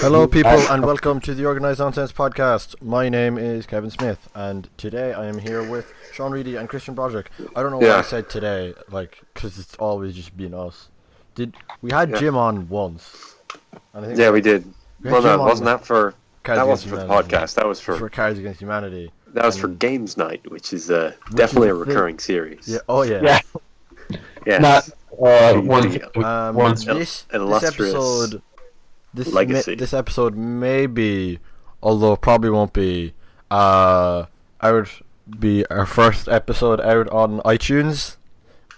Hello, people, and welcome to the Organised Nonsense podcast. My name is Kevin Smith, and today I am here with Sean Reidy and Christian Broderick. I don't know why I said today, because it's always just been us. We had Jim on once? And I think we did. Well, no, wasn't that for? That wasn't for the podcast. That was for Cards Against Humanity. That was for Games Night, which is definitely a recurring series. Yeah. Oh yeah. Yeah. Not this episode. This episode may be, although probably won't be, our first episode out on iTunes.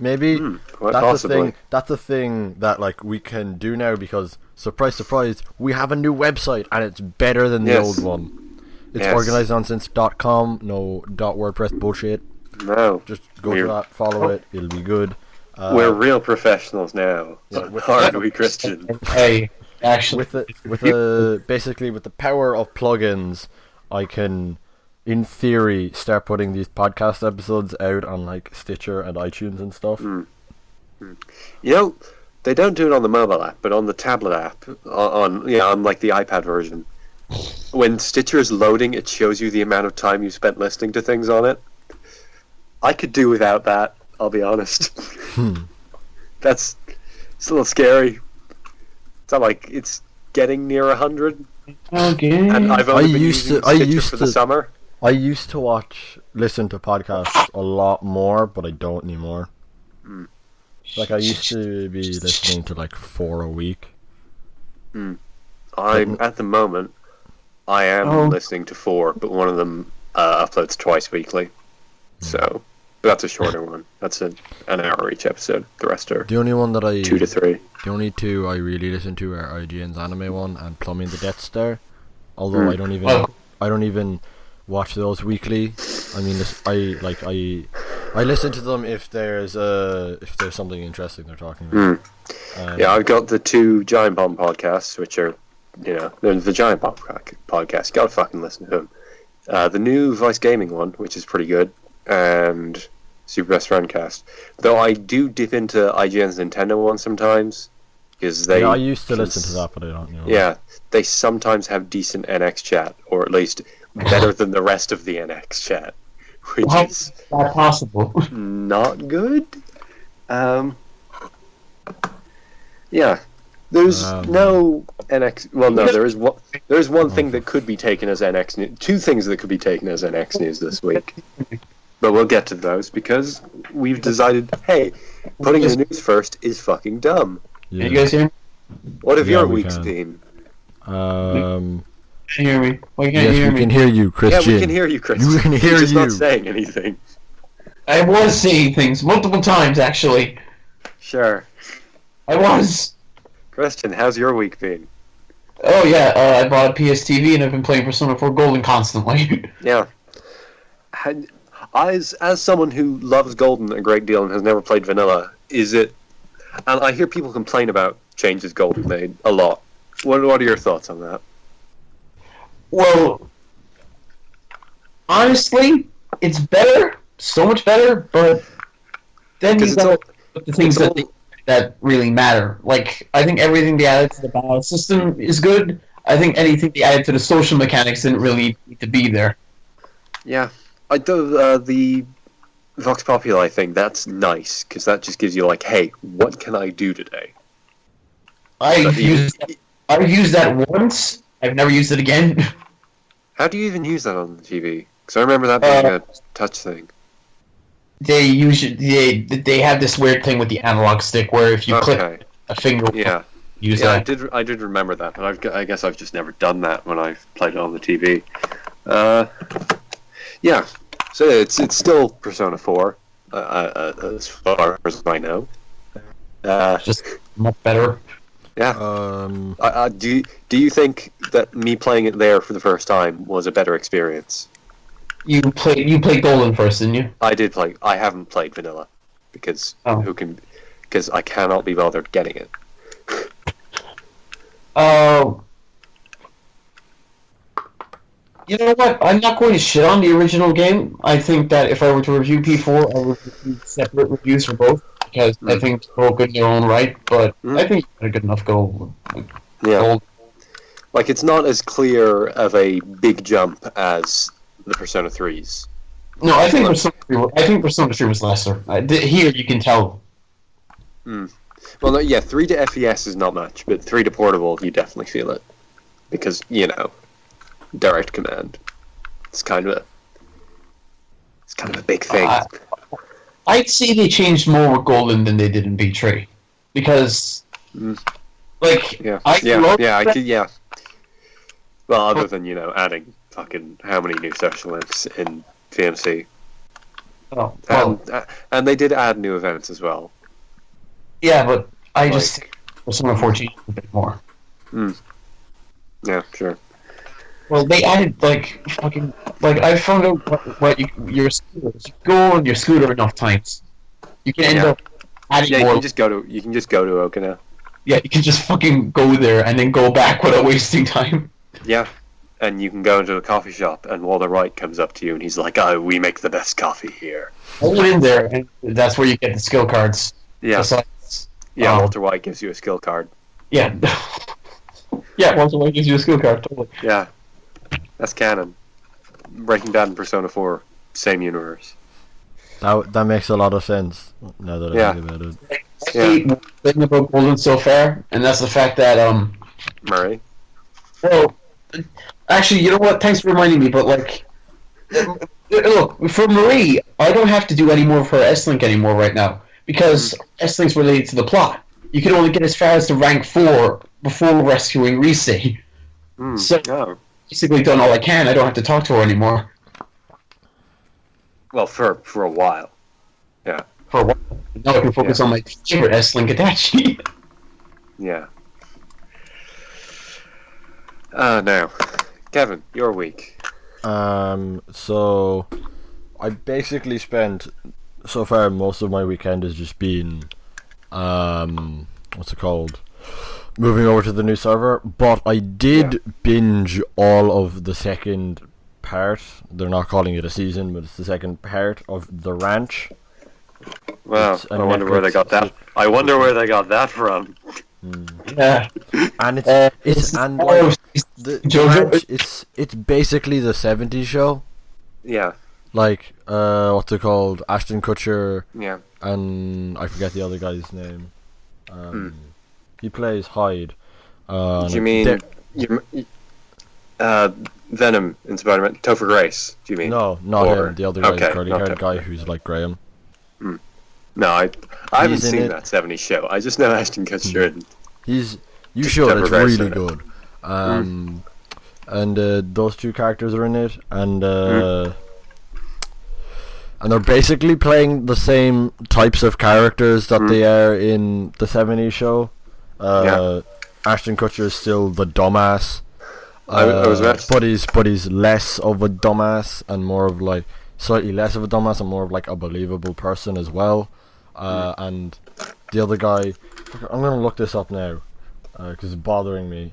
Maybe that's a thing that we can do now because surprise, surprise, we have a new website and it's better than the old one. It's organizednonsense.com. No .wordpress bullshit. No, just go to that, follow it. It'll be good. We're real professionals now. Aren't we, Christian? Hey. Actually, basically with the power of plugins, I can, in theory, start putting these podcast episodes out on Stitcher and iTunes and stuff. They don't do it on the mobile app, but on the tablet app, on the iPad version, when Stitcher is loading, it shows you the amount of time you spent listening to things on it. I could do without that. I'll be honest. It's a little scary. It's not it's getting near 100. Okay. And I've only been using Stitcher for the summer. I used to listen to podcasts a lot more, but I don't anymore. I used to be listening to 4 a week. At the moment, I am listening to 4, but one of them uploads twice weekly. So. That's a shorter one. That's an hour each episode. The rest are the only one that 2 to 3. The only two I really listen to are IGN's anime one and Plumbing the Death Star. Although I don't even watch those weekly. I mean, I listen to them if there's something interesting they're talking about. I've got the 2 Giant Bomb podcasts, which are they're the Giant Bomb podcast. Gotta fucking listen to them. The new Vice Gaming one, which is pretty good, and Super Best Friend Cast. Though I do dip into IGN's Nintendo one sometimes, because they... Yeah, I used to listen to that, but I don't know. Yeah, they sometimes have decent NX chat, or at least better than the rest of the NX chat, which is... not possible. Not good? Yeah. There's no NX... Well, no, there's one thing that could be taken as NX news. 2 things that could be taken as NX news this week. But we'll get to those because we've decided, hey, putting the news first is fucking dumb. Yeah. Can you guys hear me? What have your weeks been? Can you hear me? Well, you can't yes, hear we me. can hear you, Christian. Yeah, we can hear you, Christian. You can hear You're just not saying anything. I was saying things multiple times, actually. Sure. I was. Christian, how's your week been? Oh, yeah, I bought a PS TV and I've been playing Persona 4 Golden constantly. Yeah. As someone who loves Golden a great deal and has never played Vanilla, is it... And I hear people complain about changes Golden made a lot. What are your thoughts on that? Well, honestly, it's better, so much better, but then you got the things that really matter. I think everything they added to the battle system is good. I think anything they added to the social mechanics didn't really need to be there. Yeah. The Vox Populi thing, that's nice, because that just gives you hey, what can I do today? I've used that once. I've never used it again. How do you even use that on the TV? Because I remember that being a touch thing. They have this weird thing with the analog stick where if you click a finger, use that. I did remember that, but I guess I've just never done that when I've played it on the TV. Yeah, so it's still Persona 4, as far as I know. Just much better. Yeah. Do you think that me playing it there for the first time was a better experience? You played Golden first, didn't you? I did play. I haven't played Vanilla because because I cannot be bothered getting it. You know what? I'm not going to shit on the original game. I think that if I were to review P4, I would review separate reviews for both. because I think they're all good in their own right, but I think you had a good enough goal. Yeah. Like, it's not as clear of a big jump as the Persona 3s. No, I think Persona 3 was lesser. Here you can tell. Well, no, yeah, 3 to FES is not much, but 3 to portable, you definitely feel it. Because, direct command. It's kind of a big thing. I'd say they changed more with Golden than they did in B3. Because, yeah. Well, other than, adding fucking how many new social links in VMC. Oh, well, and they did add new events as well. Yeah, but I just think Persona 14 a bit more. Yeah, sure. Well, they added, I found out what your scooter is. You go on your scooter enough times, you can end up adding more. You can just go to Okina. Yeah, you can just fucking go there and then go back without wasting time. Yeah, and you can go into a coffee shop, and Walter White comes up to you, and he's like, "Oh, we make the best coffee here." I went in there, and that's where you get the skill cards. Yeah. Besides, Walter White gives you a skill card. Yeah. Yeah, Walter White gives you a skill card, totally. Yeah. That's canon. Breaking Bad and Persona 4, same universe. That makes a lot of sense, now that I think about it. The thing about Golden so far, and that's the fact that, Murray? Well, actually, you know what? Thanks for reminding me, but, look, for Marie, I don't have to do any more of her S-Link anymore right now, because S-Link's related to the plot. You can only get as far as to rank 4 before rescuing Rise. So, basically done all I can. I don't have to talk to her anymore. Well, for a while. Yeah. For a while. Now I can focus on my favorite S-Link Adachi. Yeah. Now, Kevin, your week. So I basically spent so far most of my weekend has just been what's it called? Moving over to the new server, but I did binge all of the second part. They're not calling it a season, but it's the second part of The Ranch. Wow, I wonder where they got that. I wonder where they got that from. Yeah, and the Ranch, it's basically the '70s show. Yeah. Like what's it called? Ashton Kutcher. Yeah. And I forget the other guy's name. He plays Hyde. Do you mean Venom in Spider-Man? Topher Grace? Do you mean? No, not him. The other guy, the curly-haired guy who's like Graham. No, I haven't seen that '70s show. I just know Ashton Kutcher. And you should. It's really good. And those two characters are in it, and they're basically playing the same types of characters that they are in the '70s show. Ashton Kutcher is still the dumbass, but he's less of a dumbass and more of like slightly less of a dumbass and more of like a believable person as well. And the other guy, I'm gonna look this up now because it's bothering me.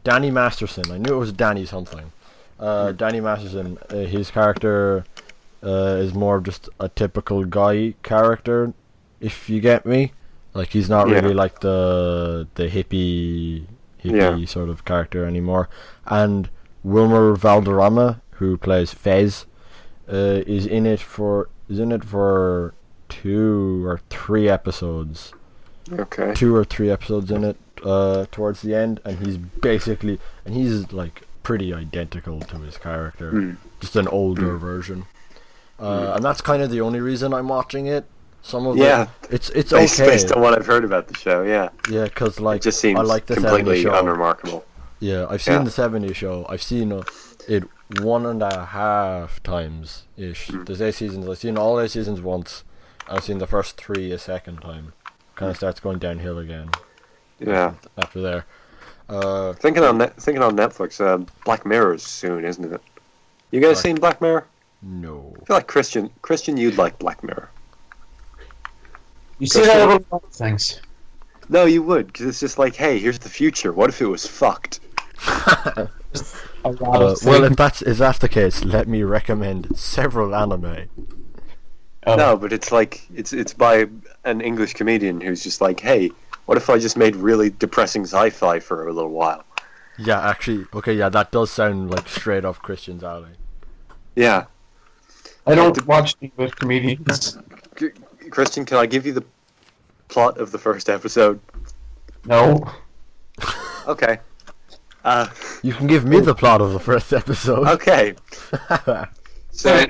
Danny Masterson. I knew it was Danny something. Danny Masterson. His character is more of just a typical guy character, if you get me. Like he's not really like the hippie sort of character anymore. And Wilmer Valderrama, who plays Fez, is in it for 2 or 3 episodes. Okay. 2 or 3 episodes in it towards the end, and he's like pretty identical to his character, just an older version. And that's kind of the only reason I'm watching it. Some of it's okay based on what I've heard about the show. Yeah, because like it just seems I like the completely 70s show. Unremarkable. Yeah, I've seen the '70s show. I've seen it 1.5 times ish. There's 8 seasons. I've seen all 8 seasons once. I've seen the first 3 a second time. Kind of starts going downhill again. Yeah. After there. Thinking on Netflix, Black Mirror's soon, isn't it? You guys seen Black Mirror? No. I feel like Christian, you'd like Black Mirror. You see that little things? No, you would, because it's just like, hey, here's the future. What if it was fucked? Well, if that's the case, let me recommend several anime. No, but it's like it's by an English comedian who's just like, hey, what if I just made really depressing sci-fi for a little while? Yeah, actually, okay, yeah, that does sound like straight up Christian's alley. Yeah. I don't watch English comedians. Christian, can I give you the plot of the first episode? No. Okay. You can give me the plot of the first episode. Okay. So,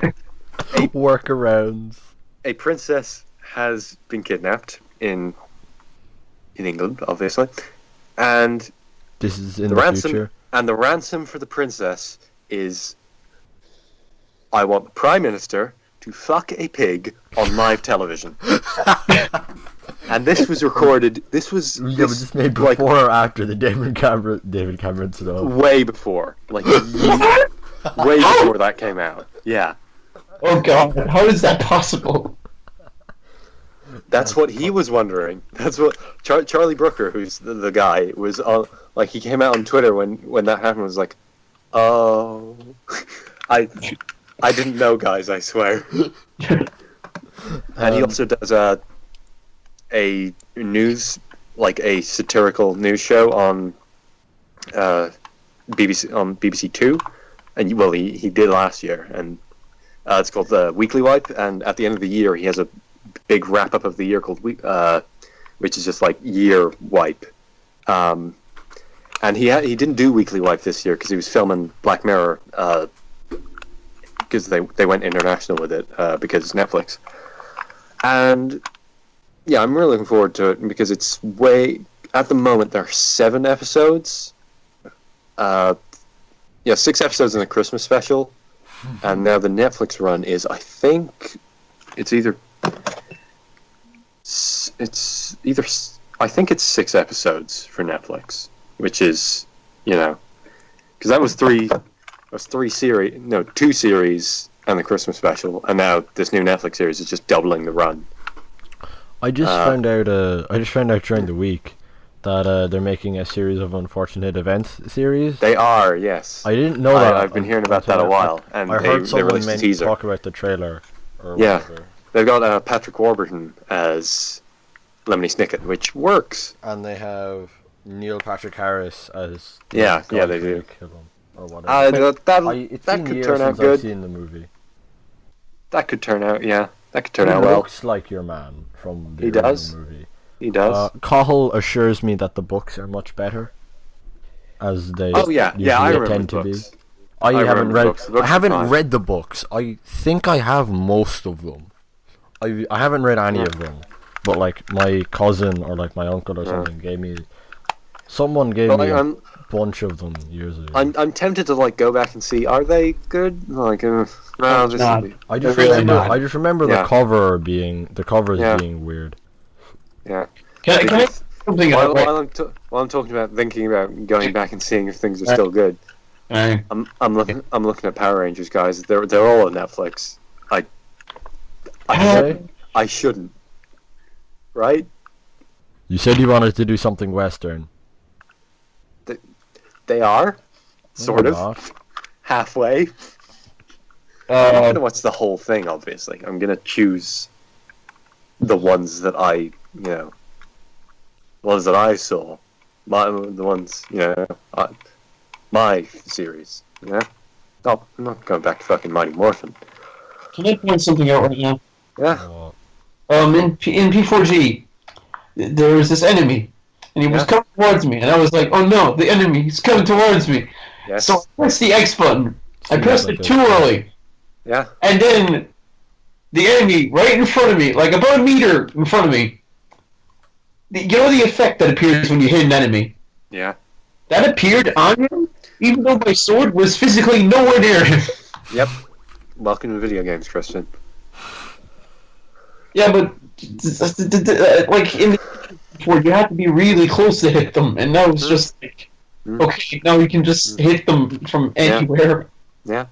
workarounds. A princess has been kidnapped in England, obviously, and this is in the future. And the ransom for the princess is, I want the Prime Minister to fuck a pig on live television. And this was recorded. This was made before or after the David Cameron stuff. Way before, like way before that came out. Yeah. Oh God, how is that possible? That's what he was wondering. That's what Charlie Brooker, who's the guy, was on. Like, he came out on Twitter when that happened. Was like, oh, I didn't know, guys. I swear. And he also does a news, like a satirical news show on BBC Two, and well, he did last year, and it's called the Weekly Wipe. And at the end of the year, he has a big wrap up of the year called which is just like year wipe. And he didn't do Weekly Wipe this year because he was filming Black Mirror, because they went international with it because it's Netflix. And yeah, I'm really looking forward to it because it's at the moment there are 7 episodes. 6 episodes in the Christmas special, and now the Netflix run is, I think it's either I think it's 6 episodes for Netflix, which is, because that was 2 series and the Christmas special, and now this new Netflix series is just doubling the run. I just found out during the week that they're making a series of unfortunate events series. They are, yes. I didn't know that. I've been hearing about that a while, and I heard they released a teaser. Talk about the trailer. Or yeah, whatever. They've got Patrick Warburton as Lemony Snicket, which works. And they have Neil Patrick Harris as they do. Kill him, or whatever. That could turn out good. I've seen the movie. That could turn out, that could turn out well. He looks like your man from the movie. He does. Cahill assures me that the books are much better, as they I remember tend the to books. be. I haven't read. I haven't fine. read the books. I think I have most of them. I haven't read any of them, but like my cousin or like my uncle or something gave me. Someone gave me a bunch of them years ago. I'm tempted to like go back and see. Are they good? Like, no, I just remember the cover being being weird. Yeah. Can I something while I'm talking about thinking about going back and seeing if things are still good. I'm looking at Power Rangers, guys. They're all on Netflix. I shouldn't. Right? You said you wanted to do something Western. They are, sort of, halfway. I'm not gonna watch the whole thing. Obviously, I'm gonna choose the ones that I saw, my series. Yeah. No, I'm not going back to fucking Mighty Morphin. Can I point something out right now? Yeah. In P4G, there was this enemy, and he was coming towards me, and I was like, "Oh no, the enemy! He's coming towards me!" Yes. So I pressed the X button. I pressed it too early. Yeah. And then the enemy right in front of me, like about a meter in front of me. You know the effect that appears when you hit an enemy? Yeah. That appeared on him, even though my sword was physically nowhere near him. Yep. Welcome to video games, Christian. Yeah, but like in the you have to be really close to hit them, and now it's just like, okay, now you can just hit them from anywhere. Yeah.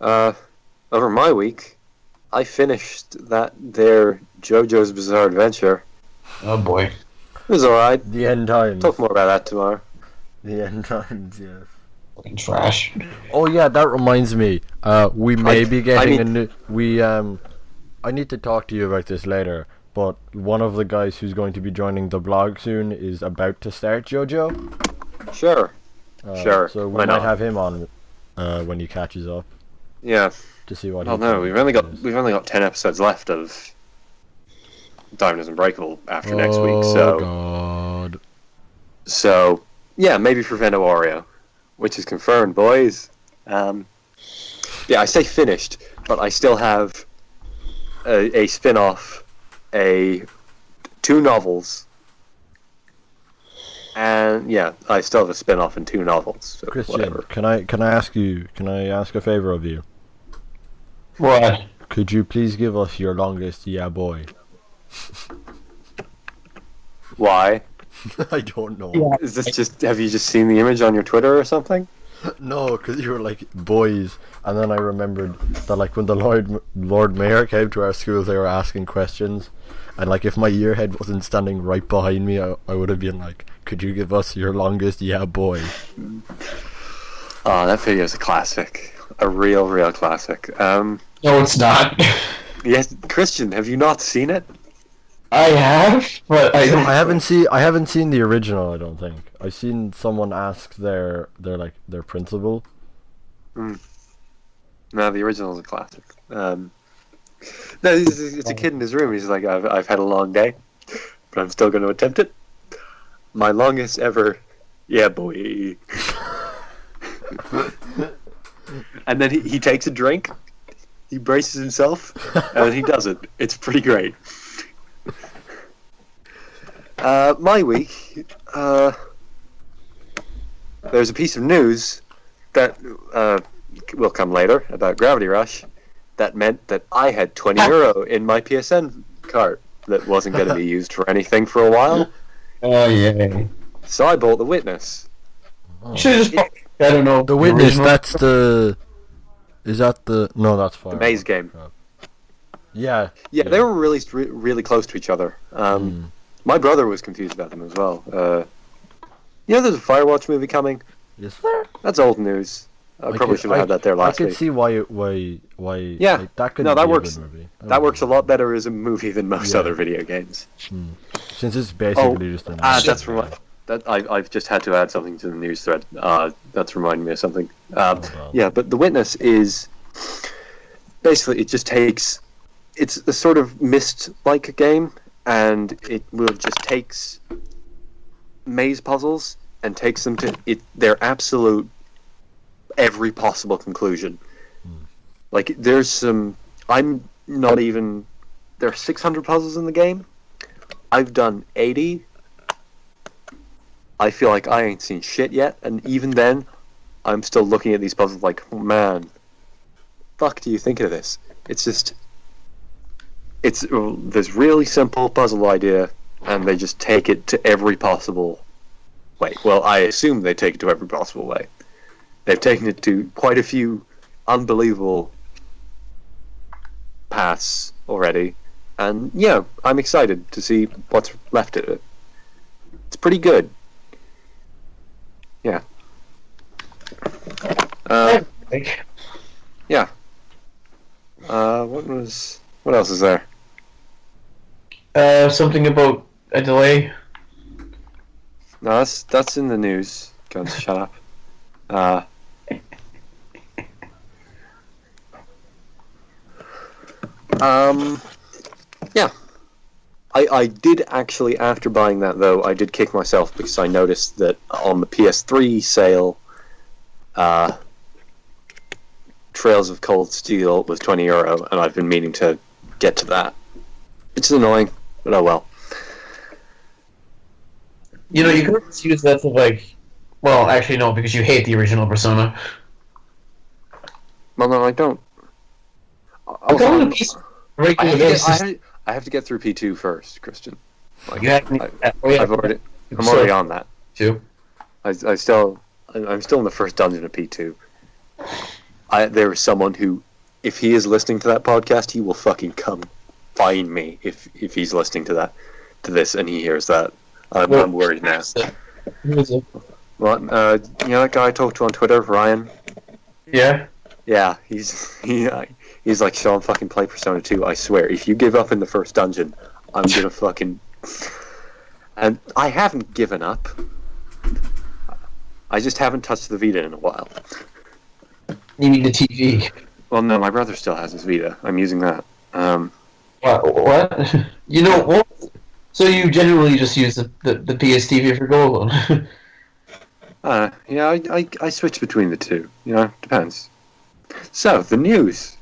Over my week, I finished their JoJo's Bizarre Adventure. Oh boy. It was alright. The End Times. Talk more about that tomorrow. The End Times, yes. Fucking trash. Oh yeah, that reminds me. We may be getting a new. I need to talk to you about this later. but one of the guys who's going to be joining the blog soon is about to start JoJo. Sure. Sure. So we might have him on when he catches up. Yeah. To see what. Oh no, we've only got 10 episodes left of Diamond is Unbreakable after next week. So. Oh God. So yeah, maybe for Favouirte, which is confirmed, boys. Yeah, I say finished, but I still have a spin-off, 2 novels, and yeah, I still have a spin-off and 2 novels. So Christian, whatever. can I ask a favor of you? What? Could you please give us your longest yeah boy? Why? I don't know. Yeah. Is this just? Have you just seen the image on your Twitter or something? No, because you were like boys, and then I remembered that like when the Lord Mayor came to our school, they were asking questions, and like if my earhead wasn't standing right behind me, I would have been like, "Could you give us your longest yeah boy?" Oh, that video is a classic, a real classic. No, it's not. Yes, Christian, have you not seen it? I have, but I don't. I haven't seen the original. I don't think I've seen someone ask their principal. No, the original is a classic. No, it's a kid in his room. He's like, I've had a long day, but I'm still going to attempt it. My longest ever, yeah, boy. And then he takes a drink, he braces himself, and then he does it. It's pretty great. My week, there's a piece of news that will come later about Gravity Rush that meant that I had €20 in my PSN cart that wasn't going to be used for anything for a while. Oh yeah. So I bought The Witness. Should just. I don't know. The Witness. original. That's the. Is that the? No, that's fine. The maze game. Yeah. Yeah, they were released really close to each other. My brother was confused about them as well. You know, there's a Firewatch movie coming. Is there? That's old news. I probably should have had that there last I week. could see why. Yeah. Like, that could No, be that a works. good movie. That works a lot better as a movie than most Yeah. other video games. Since it's basically just an. That's I've just had to add something to the news thread. That's reminding me of something. Yeah, but The Witness is basically it just takes. It's a sort of Myst-like game, and it will just takes maze puzzles and takes them to their absolute every possible conclusion. Like there's some. I'm not even. There are 600 puzzles in the game. I've done 80. I feel like I ain't seen shit yet, and even then, I'm still looking at these puzzles like, oh, man, fuck do you think of this? It's just, it's this really simple puzzle idea, and they just take it to every possible way. Well, I assume they take it to every possible way. They've taken it to quite a few unbelievable paths already, and yeah, I'm excited to see what's left of it. It's pretty good. Yeah. Yeah. What else is there? Something about a delay. No, that's in the news. Guns, shut up. Yeah. I did actually, after buying that though, I did kick myself because I noticed that on the PS3 sale, Trails of Cold Steel was €20, and I've been meaning to get to that. It's annoying, but oh well. You know, you could just use that to like. Well, actually, no, because you hate the original Persona. Well, no, I don't. I'm going to piece regular basis. I have to get through P2 first, Christian. Like, You have I'm already on that. Too. I'm still in the first dungeon of P2. There is someone who, if he is listening to that podcast, he will fucking come find me if he's listening to this and he hears that. I'm worried now. Who is it? What? You know that guy I talked to on Twitter, Ryan? Yeah. Yeah, he's like, Sean, fucking play Persona 2. I swear, if you give up in the first dungeon, I'm gonna fucking... And I haven't given up. I just haven't touched the Vita in a while. You need a TV. Well, no, my brother still has his Vita. I'm using that. What? You know what? So you generally just use the PS TV for Golden? Yeah, I switch between the two. You know, depends. So, the news.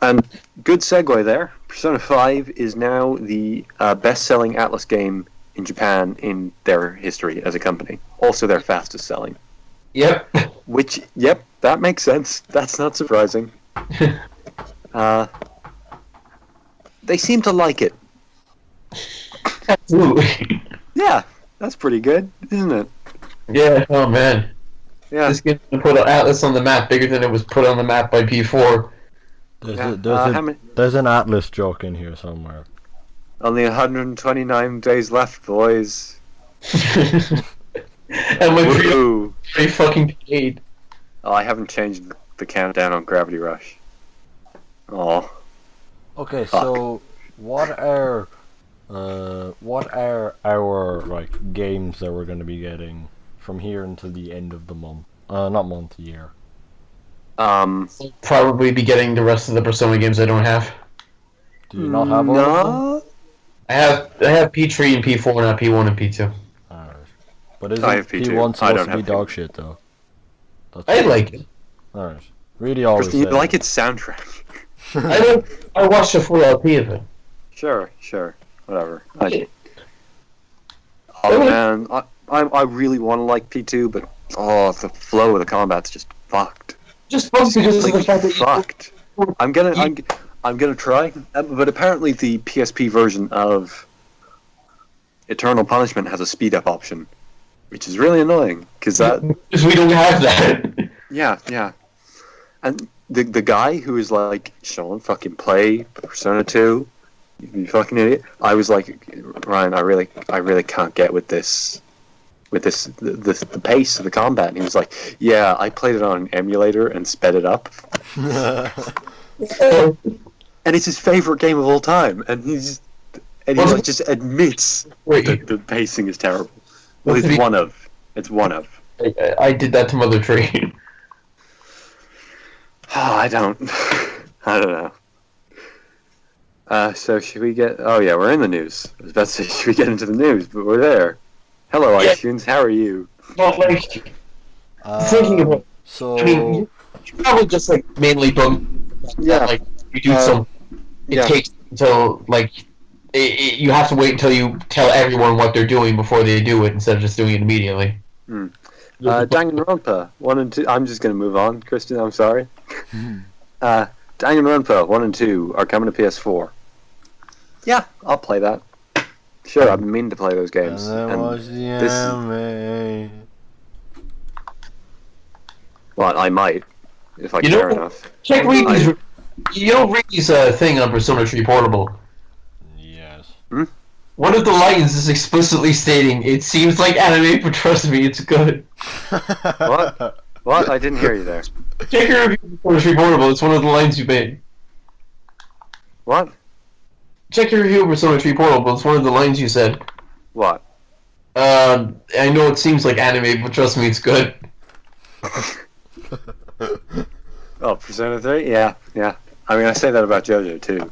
And good segue there. Persona 5 is now the best-selling Atlas game in Japan in their history as a company. Also their fastest selling. Yep. Which, yep, that makes sense. That's not surprising. They seem to like it. Absolutely. Yeah, that's pretty good, isn't it? Yeah, oh man. Yeah. This game put Atlas on the map bigger than it was put on the map by P4. There's an Atlas joke in here somewhere. Only 129 days left, boys. And we're pretty fucking paid. Oh, I haven't changed the countdown on Gravity Rush. Oh. Okay, so what are our like games that we're going to be getting from here until the end of the month? Not month, year. Probably be getting the rest of the Persona games I don't have. Do you not have all of them? I have P3 and P4, not P1 and P2. Alright. But isn't I have P2. P1 I supposed don't to be have dog P1. shit though? I like it. Alright. Really always Kristen, you said like it. its soundtrack. I watched a full LP of it. Sure, whatever. Oh man, I really want to like P2, but the flow of the combat's just fucked. Just mostly because of the fact that fucked. I'm gonna try, but apparently the PSP version of Eternal Punishment has a speed up option, which is really annoying because we don't have that. Yeah, and the guy who is like, Sean, fucking play Persona 2, you fucking idiot. I was like, Ryan, I really can't get with this. With the pace of the combat, and he was like, "Yeah, I played it on an emulator and sped it up." And it's his favorite game of all time, and he just admits that the pacing is terrible. Well, it's one of. I did that to Mother Tree. I don't know. So should we get? Oh yeah, we're in the news. I was about to say, should we get into the news? But we're there. Hello, iTunes. How are you? Well, like, thinking about. So. I mean, you probably just like mainly done. Yeah. Like you do some. It takes until like you have to wait until you tell everyone what they're doing before they do it instead of just doing it immediately. Danganronpa 1 and 2. I'm just gonna move on, Kristen. I'm sorry. Danganronpa 1 and 2 are coming to PS4. Yeah, I'll play that. Sure, I've been meaning to play those games. And that was the anime. Well, I might, if I care enough. Check Reidy's. You know Reidy's thing on Persona 3 Portable. Yes. One of the lines is explicitly stating, "It seems like anime, but trust me, it's good." What? What? I didn't hear you there. Check your review of Persona 3 Portable. It's one of the lines you made. What? Check your review of Persona 3 Portable. It's one of the lines you said. What? I know it seems like anime, but trust me, it's good. Oh, Persona 3? Yeah. I mean, I say that about JoJo, too.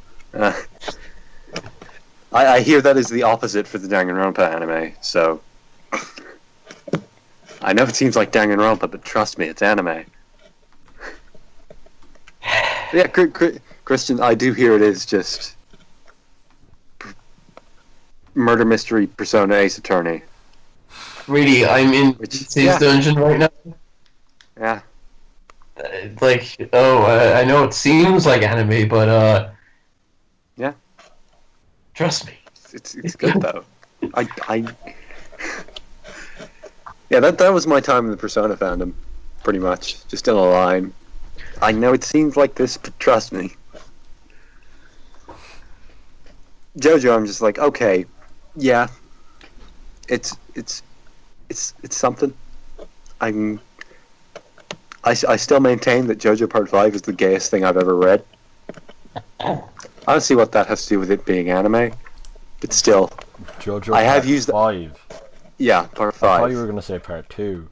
I hear that is the opposite for the Danganronpa anime, so... I know it seems like Danganronpa, but trust me, it's anime. Yeah, Christian, I do hear it is just... Murder Mystery Persona Ace Attorney. Really, I'm in his dungeon right now. Yeah. I know it seems like anime, but yeah. Trust me, it's good though. Yeah, that was my time in the Persona fandom, pretty much. Just in a line. I know it seems like this, but trust me. JoJo, I'm just like, okay, yeah, it's something. I still maintain that JoJo Part 5 is the gayest thing I've ever read. I don't see what that has to do with it being anime, but still. JoJo I have Part used 5. Yeah, part I 5. thought you were gonna say Part 2.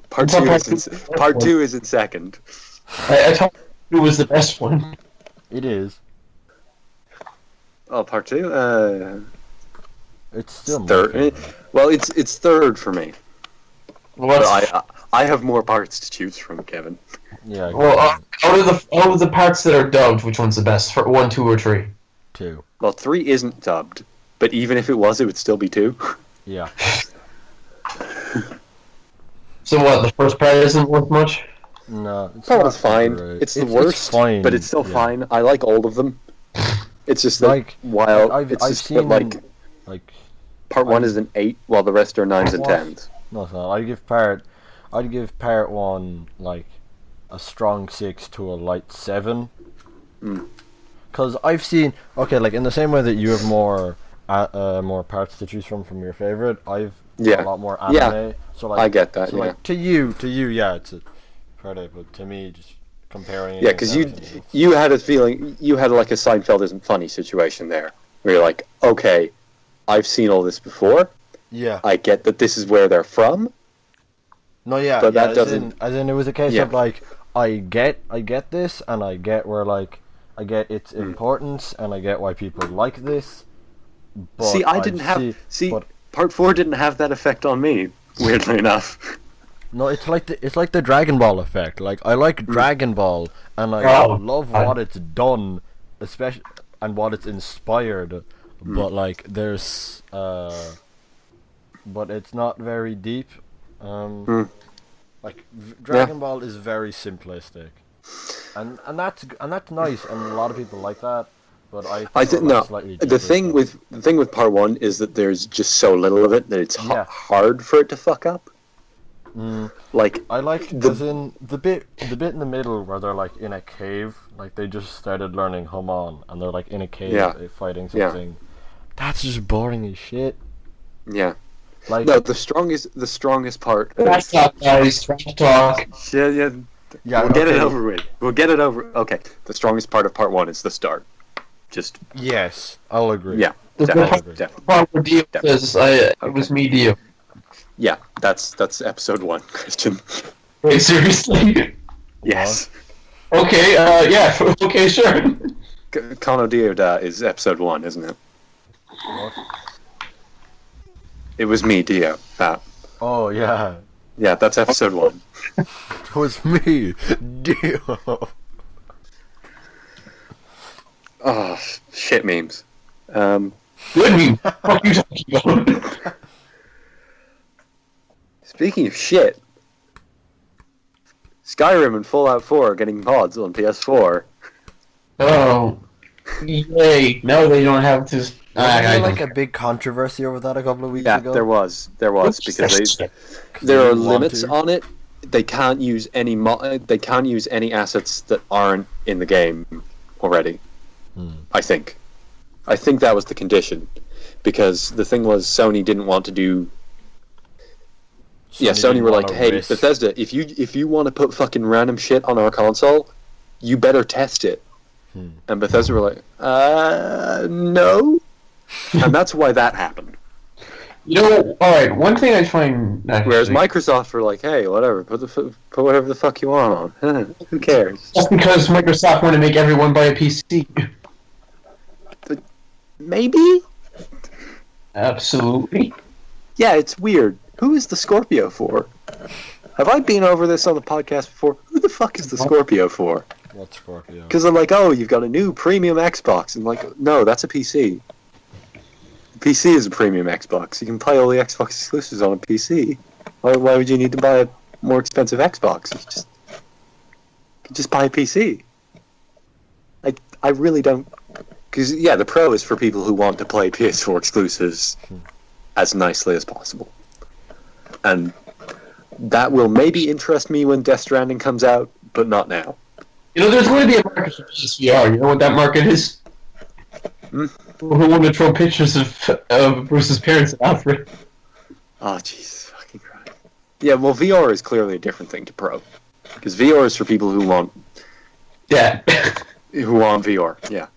Part 2 is in second. I thought it was the best one. It is. Oh, part 2? It's still third. Well, it's third for me. Well, I have more parts to choose from, Kevin. Yeah. well, out of the parts that are dubbed, which one's the best? For 1, 2, or 3? 2. Well, 3 isn't dubbed, but even if it was, it would still be 2. Yeah. So what? The first part isn't worth much. No. It's Oh, not it's fine. great. It's the worst, it's fine, but it's still yeah. fine. I like all of them. It's just that Like, while I've it's just seen that, like part 1 is an 8, while the rest are 9s and What? 10s. no, it's not. I'd give part 1 like a strong 6 to a light 7. Mm. Cause I've seen like in the same way that you have more parts to choose from your favorite, I've a lot more anime. Yeah. So like I get that. so Yeah. like to you, yeah, it's a product, but to me, just comparing. Yeah, because you had a feeling, you had like a Seinfeld isn't funny situation there, where you're like, okay, I've seen all this before. Yeah. I get that this is where they're from. No, yeah, But yeah. that doesn't. As in, it was a case Yeah. of like, I get this, and I get where like, I get its importance, and I get why people like this. But See, I didn't have. but- Part 4 didn't have that effect on me. Weirdly enough. No, it's like the Dragon Ball effect. Like I like Dragon Ball, and I love what it's done, especially and what it's inspired. But like there's but it's not very deep. Like Dragon Ball is very simplistic, and that's nice, and a lot of people like that. But I didn't know. The thing with part 1 is that there's just so little of it that it's hard for it to fuck up. Like I like as in the bit in the middle where they're like in a cave, like they just started learning Humon, and they're like in a cave fighting something. Yeah. That's just boring as shit. Yeah. Like no, the strongest part. Trash talk, guys. Trash talk. Yeah. We'll get it over with. We'll get it over. Okay. The strongest part of part 1 is the start. Just. Yes, I'll agree. Yeah. The part where Dio says, it was me, Dio. Yeah, that's episode 1, Christian. Wait, seriously? Yes. Okay, yeah, okay, sure. Kano Dioda is episode 1, isn't it? What? It was me, Dio. Oh, yeah. Yeah, that's episode 1. It was me, Dio. Oh, shit memes. Good meme. What are you talking about? Speaking of shit, Skyrim and Fallout 4 are getting mods on PS4. Oh. Yay. No, they don't have to... Wasn't like a big controversy over that a couple of weeks ago? Yeah, there was because there are limits on it. They can't use any assets that aren't in the game already. I think that was the condition, because the thing was Sony didn't want to do. Sony were like, "Hey, Bethesda, if you want to put fucking random shit on our console, you better test it." And Bethesda were like, no. And that's why that happened. You know, alright, one thing I find... Whereas Microsoft were like, hey, whatever, put whatever the fuck you want on. Who cares? Just because Microsoft want to make everyone buy a PC. But maybe? Absolutely. Yeah, it's weird. Who is the Scorpio for? Have I been over this on the podcast before? Who the fuck is the Scorpio for? What Scorpio? Because I'm like, oh, you've got a new premium Xbox. And like, no, that's a PC. The PC is a premium Xbox. You can play all the Xbox exclusives on a PC. Why would you need to buy a more expensive Xbox? You can just buy a PC. I really don't... Because, yeah, the Pro is for people who want to play PS4 exclusives as nicely as possible. And that will maybe interest me when Death Stranding comes out, but not now. You know, there's going to be a market for PSVR. You know what that market is? Who want to throw pictures of Bruce's parents and Alfred? Oh, Jesus fucking Christ. Yeah, well, VR is clearly a different thing to Pro. Because VR is for people who want... Yeah. who want VR, yeah.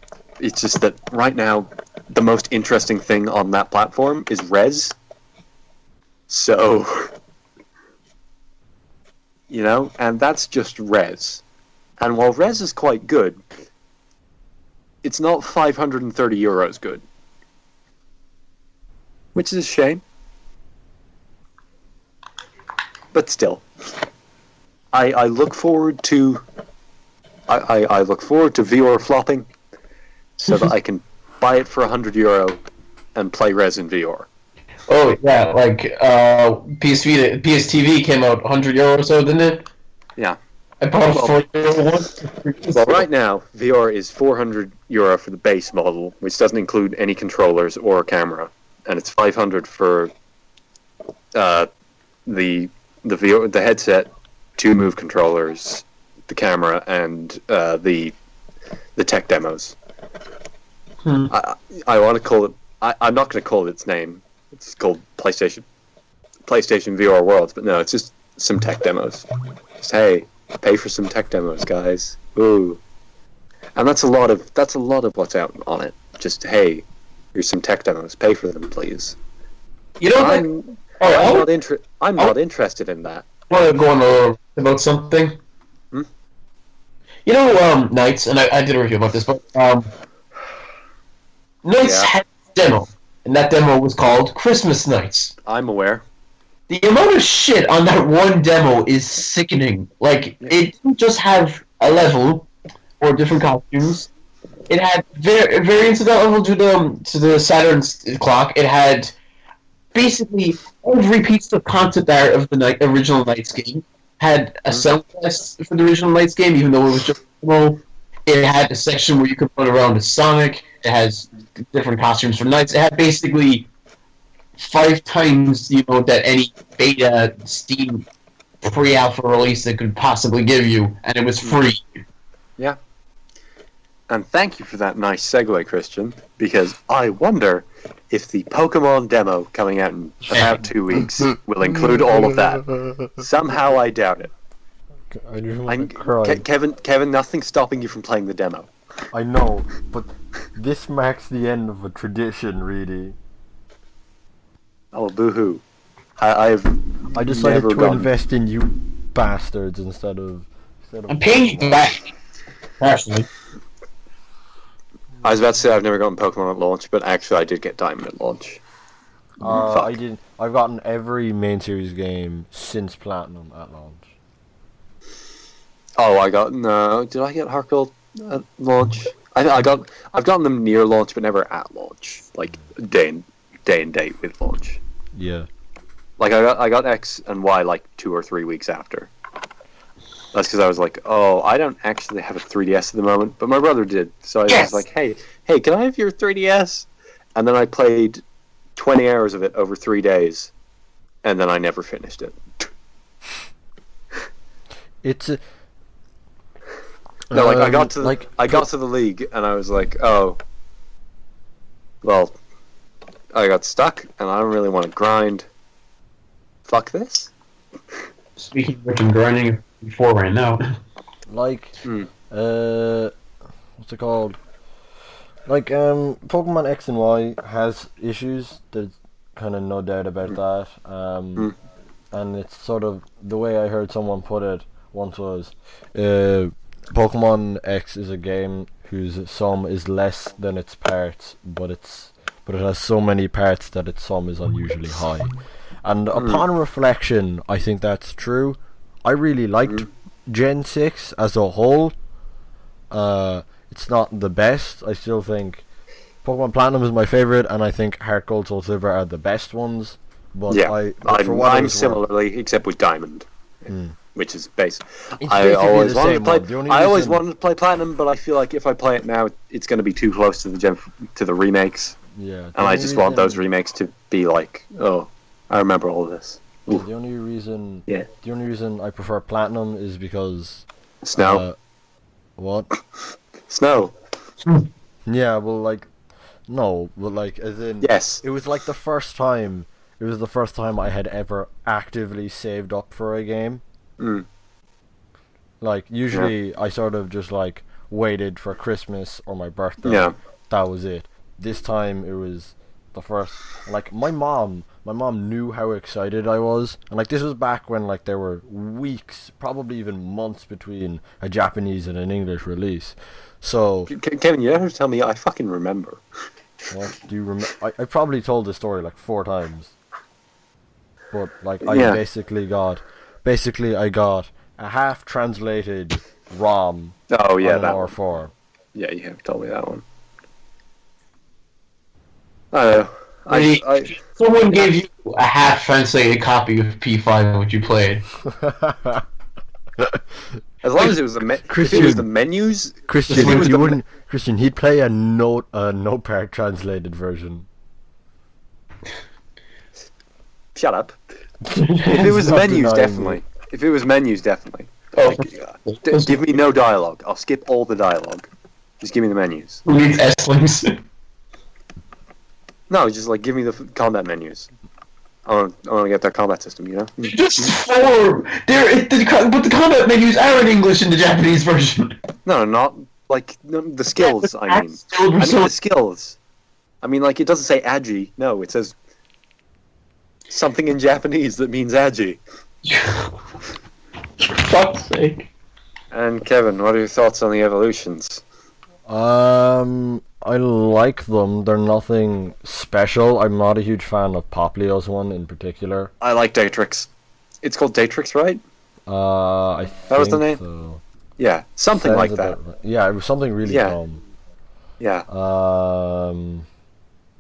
It's just that right now, the most interesting thing on that platform is Res. So, and that's just Res. And while Res is quite good, it's not €530 good. Which is a shame. But still. I look forward to I look forward to VR flopping so that I can buy it for €100 and play Res in VR. Oh yeah, like PSTV came out €100 or so, didn't it? Yeah. I bought a €4 one. Well, right now VR is €400 for the base model, which doesn't include any controllers or camera, and it's $500 for the VR, the headset, 2 Move controllers, the camera, and the tech demos. I want to call it. I'm not going to call it its name. It's called PlayStation VR Worlds, but no, it's just some tech demos. Just, hey, pay for some tech demos, guys. Ooh, and that's a lot of what's out on it. Just, hey, here's some tech demos. Pay for them, please. I'm not interested in that. I want to go on a little about something. Knights, and I did a review about this, but Knights had a demo, and that demo was called Christmas Nights. I'm aware. The amount of shit on that one demo is sickening. Like, it didn't just have a level or different costumes. It had variants of that level to the Saturn clock. It had basically every piece of concept art of the original Knights game. Had a sound test for the original Knights game, even though it was just a demo. It had a section where you could run around as Sonic. It has different costumes for Knights. It had basically 5 times the amount that any beta Steam pre-alpha release that could possibly give you, and it was free. Yeah. And thank you for that nice segue, Christian, because I wonder if the Pokemon demo coming out in about 2 weeks will include all of that. Somehow I doubt it. I just want to cry. Kevin, nothing's stopping you from playing the demo. I know, but this marks the end of a tradition, Reidy. Oh, boo-hoo. I decided to invest in you bastards instead of I'm paying you back, personally. I was about to say I've never gotten Pokemon at launch, but actually I did get Diamond at launch. I didn't. I've gotten every main series game since Platinum at launch. Oh, did I get Heart Gold at launch? I've gotten them near launch, but never at launch. Like day and date with launch. Yeah. Like I got X and Y like 2 or 3 weeks after. That's because I was like, oh, I don't actually have a 3DS at the moment, but my brother did. So I was like, hey, can I have your 3DS? And then I played 20 hours of it over 3 days, and then I never finished it. It's a... No, I got to the league, and I was like, oh, well, I got stuck, and I don't really want to grind. Fuck this. Speaking of which, I'm grinding before right now. Like, what's it called? Like, Pokemon X and Y has issues. There's kind of no doubt about that. And it's sort of the way I heard someone put it once was, Pokemon X is a game whose sum is less than its parts, but it has so many parts that its sum is unusually high. And upon reflection, I think that's true. I really liked Gen 6 as a whole. It's not the best. I still think Pokemon Platinum is my favorite, and I think Heart Gold, Soul Silver are the best ones. But yeah, I'm similarly, except with Diamond, which is basic. I always wanted to play Platinum, but I feel like if I play it now, it's going to be too close to the remakes. Yeah, and I just want those remakes to be like, oh, I remember all of this. Yeah, the only reason I prefer Platinum is because Snow. What? Snow. Yeah, well, like, no, but like, as in, yes, it was like the first time. It was the first time I had ever actively saved up for a game. Like, usually I sort of just like waited for Christmas or my birthday. Yeah. That was it. This time it was the first. Like my mom knew how excited I was, and like this was back when like there were weeks, probably even months between a Japanese and an English release. So Kevin, you have to tell me. I fucking remember. what do you remember? I probably told the story like 4 times. But like I Yeah. I got a half translated ROM Oh yeah, on an that one. R4. Yeah, you have told me that one. I don't know. I Someone gave you a half-translated copy of P5, which you played. as long as it was the if it was the menus. Christian, if it was you the wouldn't. Christian, he'd play a notepad translated version. Shut up. If it was Stop menus, denying definitely. me. If it was menus, definitely. Oh. Like, give me no dialogue. I'll skip all the dialogue. Just give me the menus. Who needs S-Links? No, just like give me the combat menus. I want to get that combat system, you know? Just 4! But the combat menus are in English in the Japanese version. No, not like the skills, I mean. Still I mean the skills. I mean, like, it doesn't say agi. No, it says something in Japanese that means agi. For fuck's sake. And Kevin, what are your thoughts on the evolutions? I like them. They're nothing special. I'm not a huge fan of Poplio's one in particular. I like Datrix. It's called Datrix, right? I That was the think name? so. Yeah, something Sounds like a that. bit right. Yeah, it was something really Yeah. dumb. Yeah. Hold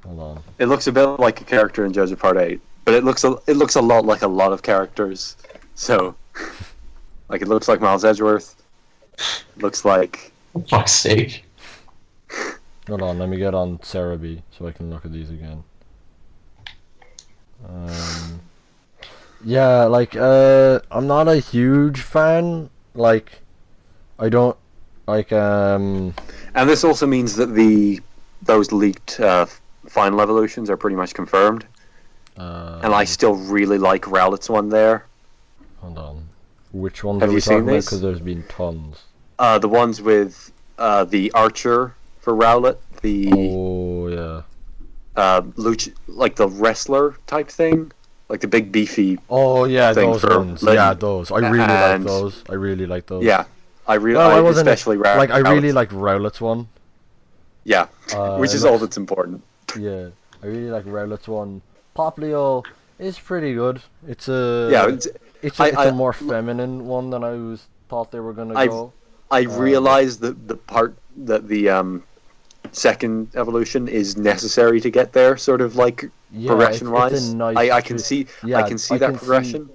on. It looks a bit like a character in JoJo Part 8, but it looks a lot like a lot of characters. So, like, it looks like Miles Edgeworth. Looks like... For fuck's sake. Hold on, let me get on Cerebi so I can look at these again. Yeah, like, I'm not a huge fan. Like, I don't, like, And this also means that those leaked final evolutions are pretty much confirmed. And I still really like Rowlet's one there. Hold on. Which ones Have are you we seen talking about? these? Because there's been tons. The ones with the archer for Rowlet, the Oh, yeah. like the wrestler type thing, like the big beefy. Oh, yeah, Thing those for ones. Lynn. Yeah, those. I really like And- those. I really like those. Yeah, I Well, I wasn't especially like I really Rowlet's. like Rowlet's one. Yeah, which it is all looks- that's important. Yeah, I really like Rowlet's one. Poplio is pretty good. It's a Yeah, it's I- a more feminine one than I thought they were gonna I've- go. I realize that the part that the second evolution is necessary to get there, sort of like Yeah, progression wise. it's a nice I can see yeah, I can see that progression.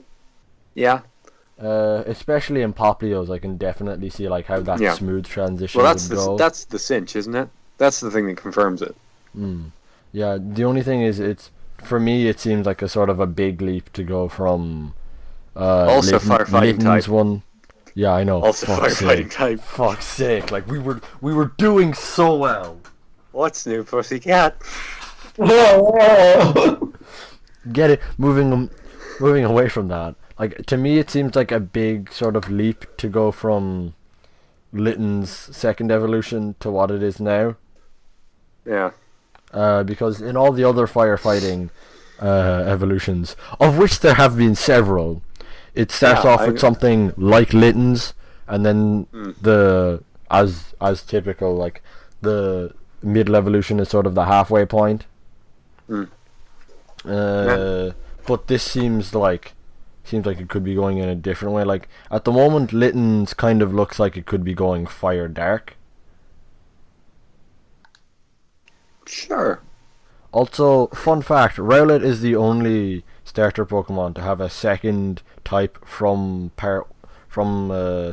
Yeah. Especially in Poplio's, I can definitely see like how that Yeah. smooth transition Well, would go. that's the cinch, isn't it? That's the thing that confirms it. Yeah, the only thing is, it's for me, it seems like a sort of a big leap to go from Also firefighting Litten's type. one. Yeah, I know. Also fuck's firefighting sake. type. Fuck's sake! Like we were doing so well. What's new, pussycat? Get it? Moving away from that. Like to me, it seems like a big sort of leap to go from Litten's second evolution to what it is now. Yeah. Because in all the other firefighting evolutions, of which there have been several, it starts off with something like Litten's, and then the as typical, like the middle evolution is sort of the halfway point. But this seems like it could be going in a different way. Like at the moment, Litten's kind of looks like it could be going fire dark. Sure. Also, fun fact, Rowlet is the only starter Pokemon to have a second type from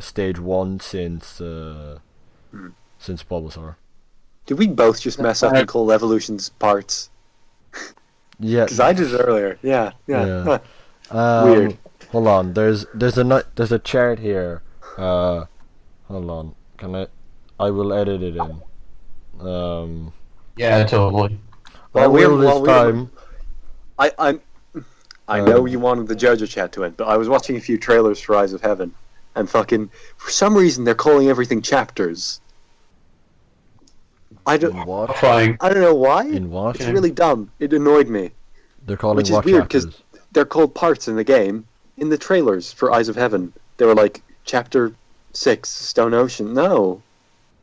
stage 1 since Bulbasaur. Did we both just mess up and call evolutions parts? Yeah. Because I did it earlier. Yeah. Yeah. Weird. Hold on. There's a chart here. Hold on. I will edit it in. Yeah, totally. I will this time. I know you wanted the JoJo chat to end, but I was watching a few trailers for Rise of Heaven, and fucking for some reason they're calling everything chapters. I don't. In what? Crying. I don't know why. In what? It's really dumb. It annoyed me. They're calling Which is what weird because chapters? they're called parts in the game. In the trailers for Eyes of Heaven, they were like Chapter 6, Stone Ocean. No.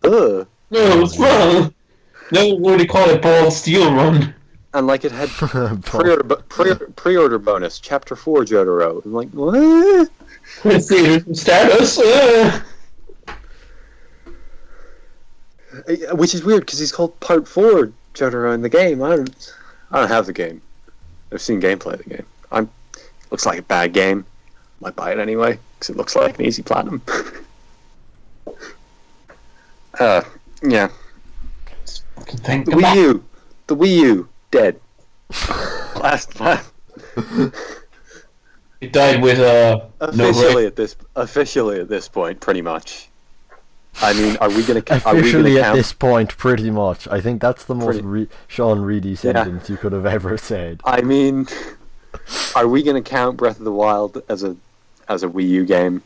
Ugh. No, it's wrong. No, what do they call it? Bald Steel Run. And like it had pre-order bonus, Chapter 4 Jotaro. I'm like, what? Let's see, Stardust. Which is weird because he's called Part 4 Jotaro in the game. I don't have the game. I've seen gameplay of the game. Looks like a bad game. Might buy it anyway because it looks like an easy platinum. Yeah. The Wii U, dead. Last. It died with officially at this point, pretty much. I mean, are we gonna officially count? At this point, pretty much? I think that's the most Sean Reidy sentence you could have ever said. I mean, are we gonna count Breath of the Wild as a Wii U game?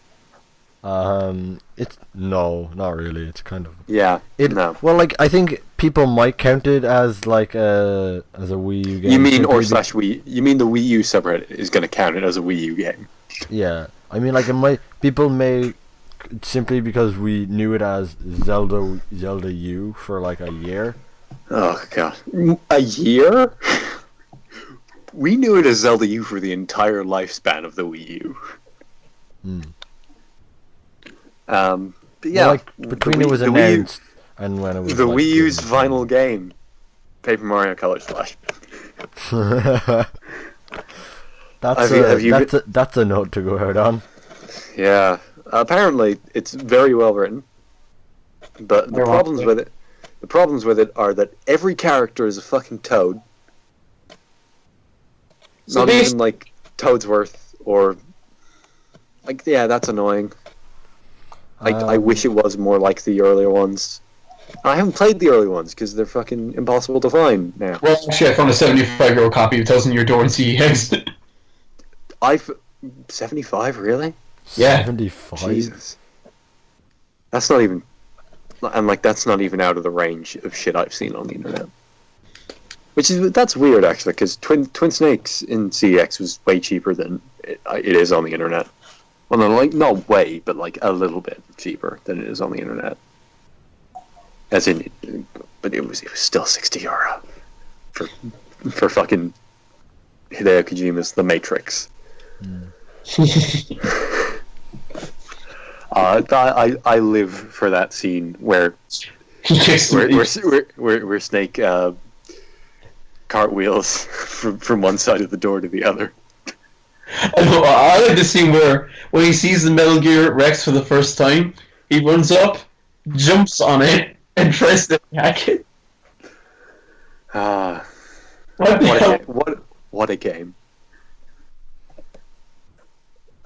It's no, not really. It's kind of no. Well, like I think people might count it as like as a Wii U game. You mean Wii? You mean the Wii U subreddit is gonna count it as a Wii U game? Yeah, I mean like people may simply because we knew it as Zelda U for like a year. Oh god, a year? We knew it as Zelda U for the entire lifespan of the Wii U. But yeah, well, like between it was announced and when it was the like, Wii U's final game, Paper Mario Color Splash. That's a note to go out on. Yeah, apparently it's very well written, but the problems with it are that every character is a fucking toad. Not even like Toadsworth or like that's annoying. I wish it was more like the earlier ones. I haven't played the early ones because they're fucking impossible to find now. Well, actually, I found a 75-year-old copy of Tales in Your Door in CEX. 75, really? Yeah. 75? Jesus. That's not even... And, like, that's not even out of the range of shit I've seen on the internet. That's weird, actually, because Twin Snakes in CEX was way cheaper than it is on the internet. Well, no, like, not way, but, like, a little bit cheaper than it is on the internet. As in... But it was still €60 for fucking Hideo Kojima's The Matrix. I live for that scene where Snake cartwheels from one side of the door to the other. I like the scene where when he sees the Metal Gear Rex for the first time, he runs up, jumps on it, and tries to hack it. What a game.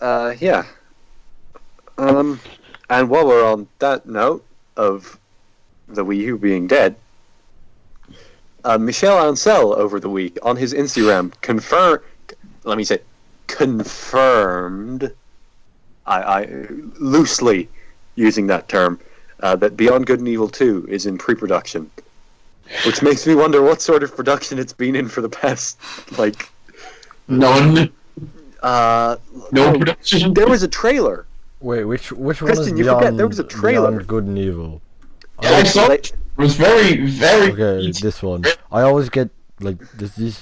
Yeah. And while we're on that note of the Wii U being dead, Michel Ancel over the week on his Instagram confirmed, I loosely using that term, that Beyond Good and Evil 2 is in pre-production. Which makes me wonder what sort of production it's been in for the past, like... None. No production. There was a trailer. Wait, which one Kristen, is you forget, there was a trailer. Beyond Good and Evil? Yeah, I saw it. It was very, very... Okay, this one. I always get, like, these...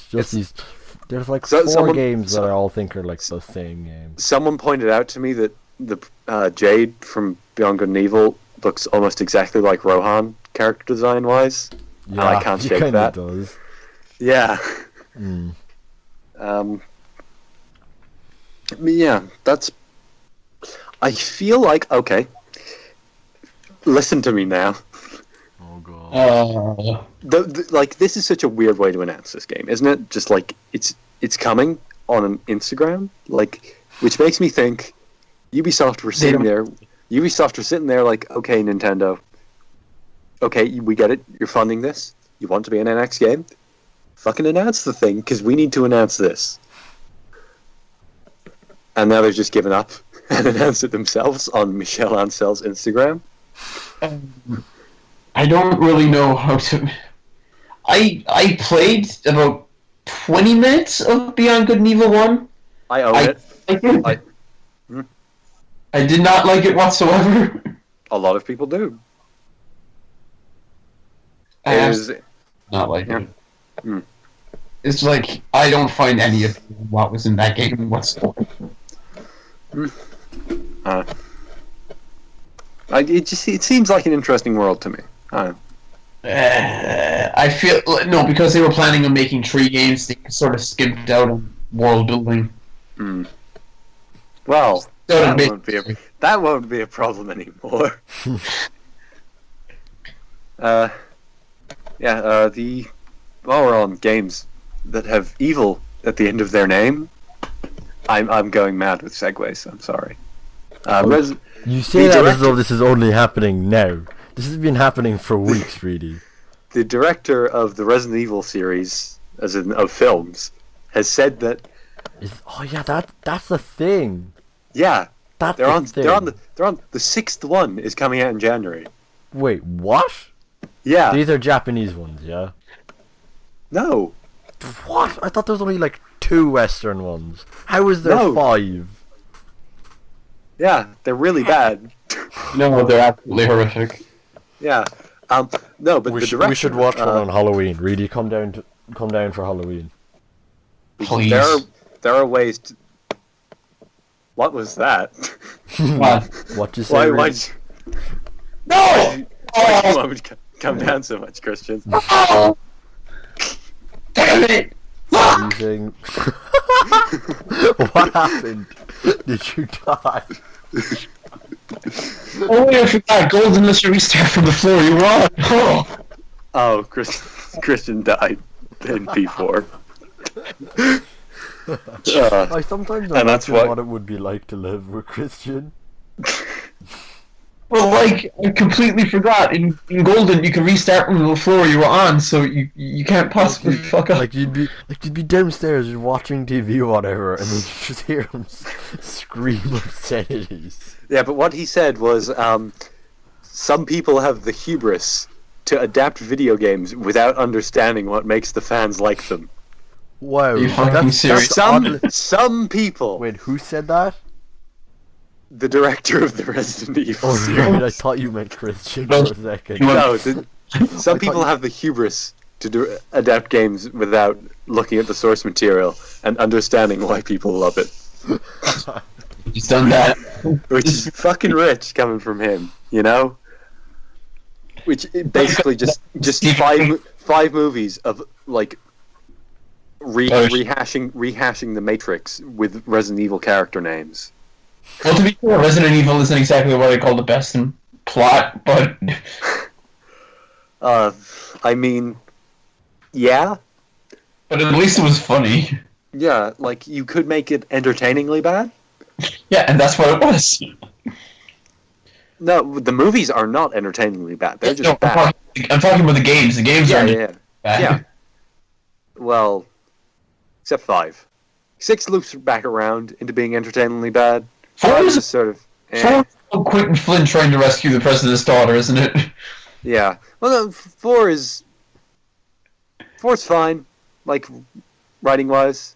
There's, like, four games that I all think are, like, the same game. Someone pointed out to me that the Jade from Beyond Good and Evil looks almost exactly like Rohan, character design-wise. Yeah, and I can't shake that. Does. Yeah. Yeah, that's... I feel like... Okay. Listen to me now. Oh, God. Like, this is such a weird way to announce this game, isn't it? Just, like, it's coming on an Instagram, like, which makes me think Ubisoft were sitting there like, okay, Nintendo, okay, we get it, you're funding this, you want to be an NX game, fucking announce the thing, because we need to announce this. And now they've just given up and announced it themselves on Michel Ancel's Instagram. I don't really know how to. I played about 20 minutes of Beyond Good and Evil 1. I own it. I did not like it whatsoever. A lot of people do. I not like it. It's like, I don't find any of what was in that game whatsoever. It seems like an interesting world to me. I feel no, because they were planning on making 3 games. They sort of skimped out on world building. Well, that won't be a problem anymore. While we're on games that have evil at the end of their name, I'm going mad with segues. I'm sorry. You say that as though this is only happening now. This has been happening for weeks, really. The director of the Resident Evil series, as in of films, has said that. That's the thing. Yeah, they're on the 6th one is coming out in January. Wait, what? Yeah, these are Japanese ones, yeah. No. What? I thought there was only like 2 Western ones. How is there 5? Yeah, they're really bad. No, they're absolutely horrific. Yeah. No, but the director. We should watch one on Halloween. Really, come down for Halloween. Please. There are ways to. What was that? What you say? Why No! Why would come down so much, Christian? Oh! Damn it! Using... What happened? Did you die? Oh, I forgot. Gold unless you restart from the floor. You were on. Oh, Christian died in P4. I sometimes imagine what it would be like to live with Christian. Well, like, I completely forgot. In Golden, you can restart from the floor you were on, so you can't possibly fuck up. Like you'd be downstairs just watching TV or whatever, and then you just hear him scream obscenities. Yeah, but what he said was, some people have the hubris to adapt video games without understanding what makes the fans like them. Wow, are you fucking serious? Some people. Wait, who said that? The director of the Resident Evil series. Right, I thought you meant Christian for a second. No, some people have the hubris to adapt games without looking at the source material and understanding why people love it. He's done that. Which is fucking rich coming from him, you know? Which basically just 5 movies of like rehashing the Matrix with Resident Evil character names. Well, to be fair, Resident Evil isn't exactly what I call the best in plot, but... I mean, yeah. But at least it was funny. Yeah, like, you could make it entertainingly bad. Yeah, and that's what it was. No, the movies are not entertainingly bad. They're just bad. I'm talking about the games. The games are bad. Yeah. Well, except 5. 6 loops back around into being entertainingly bad. 4 is sort of... 4 is Quentin Flynn trying to rescue the president's daughter, isn't it? Yeah. Well, no, 4 is... 4's fine, like, writing-wise.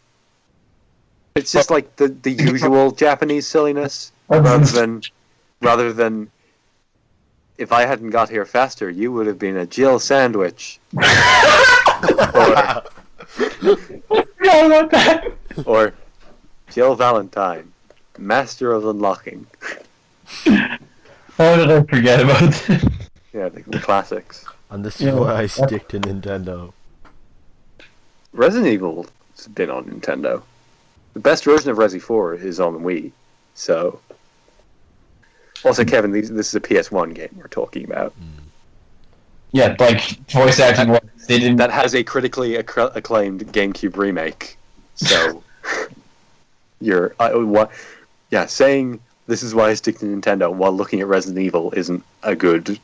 It's just like the usual Japanese silliness, rather than if I hadn't got here faster, you would have been a Jill sandwich. Or Jill Valentine, master of unlocking. How did I forget about that? Yeah, the classics. And this is why I stick to Nintendo. Resident Evil's been on Nintendo. The best version of Resi 4 is on the Wii, so... Also, Kevin, this is a PS1 game we're talking about. Yeah, like, voice acting... That has a critically acclaimed GameCube remake, so... saying this is why I stick to Nintendo while looking at Resident Evil isn't a good...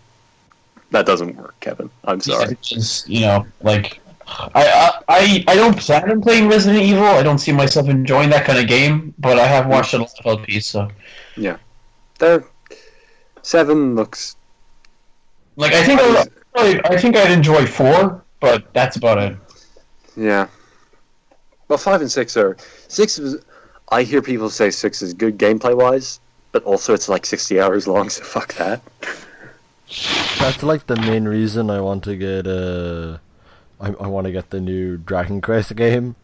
That doesn't work, Kevin. I'm sorry. Just, like... I don't plan on playing Resident Evil. I don't see myself enjoying that kind of game, but I have watched a lot of LPs, so... Yeah. 7 looks... Like, I think I think I'd enjoy 4, but that's about it. Yeah. Well, 5 and 6 are... 6 is... I hear people say 6 is good gameplay-wise, but also it's like 60 hours long, so fuck that. That's like the main reason I want to get I want to get the new Dragon Quest game.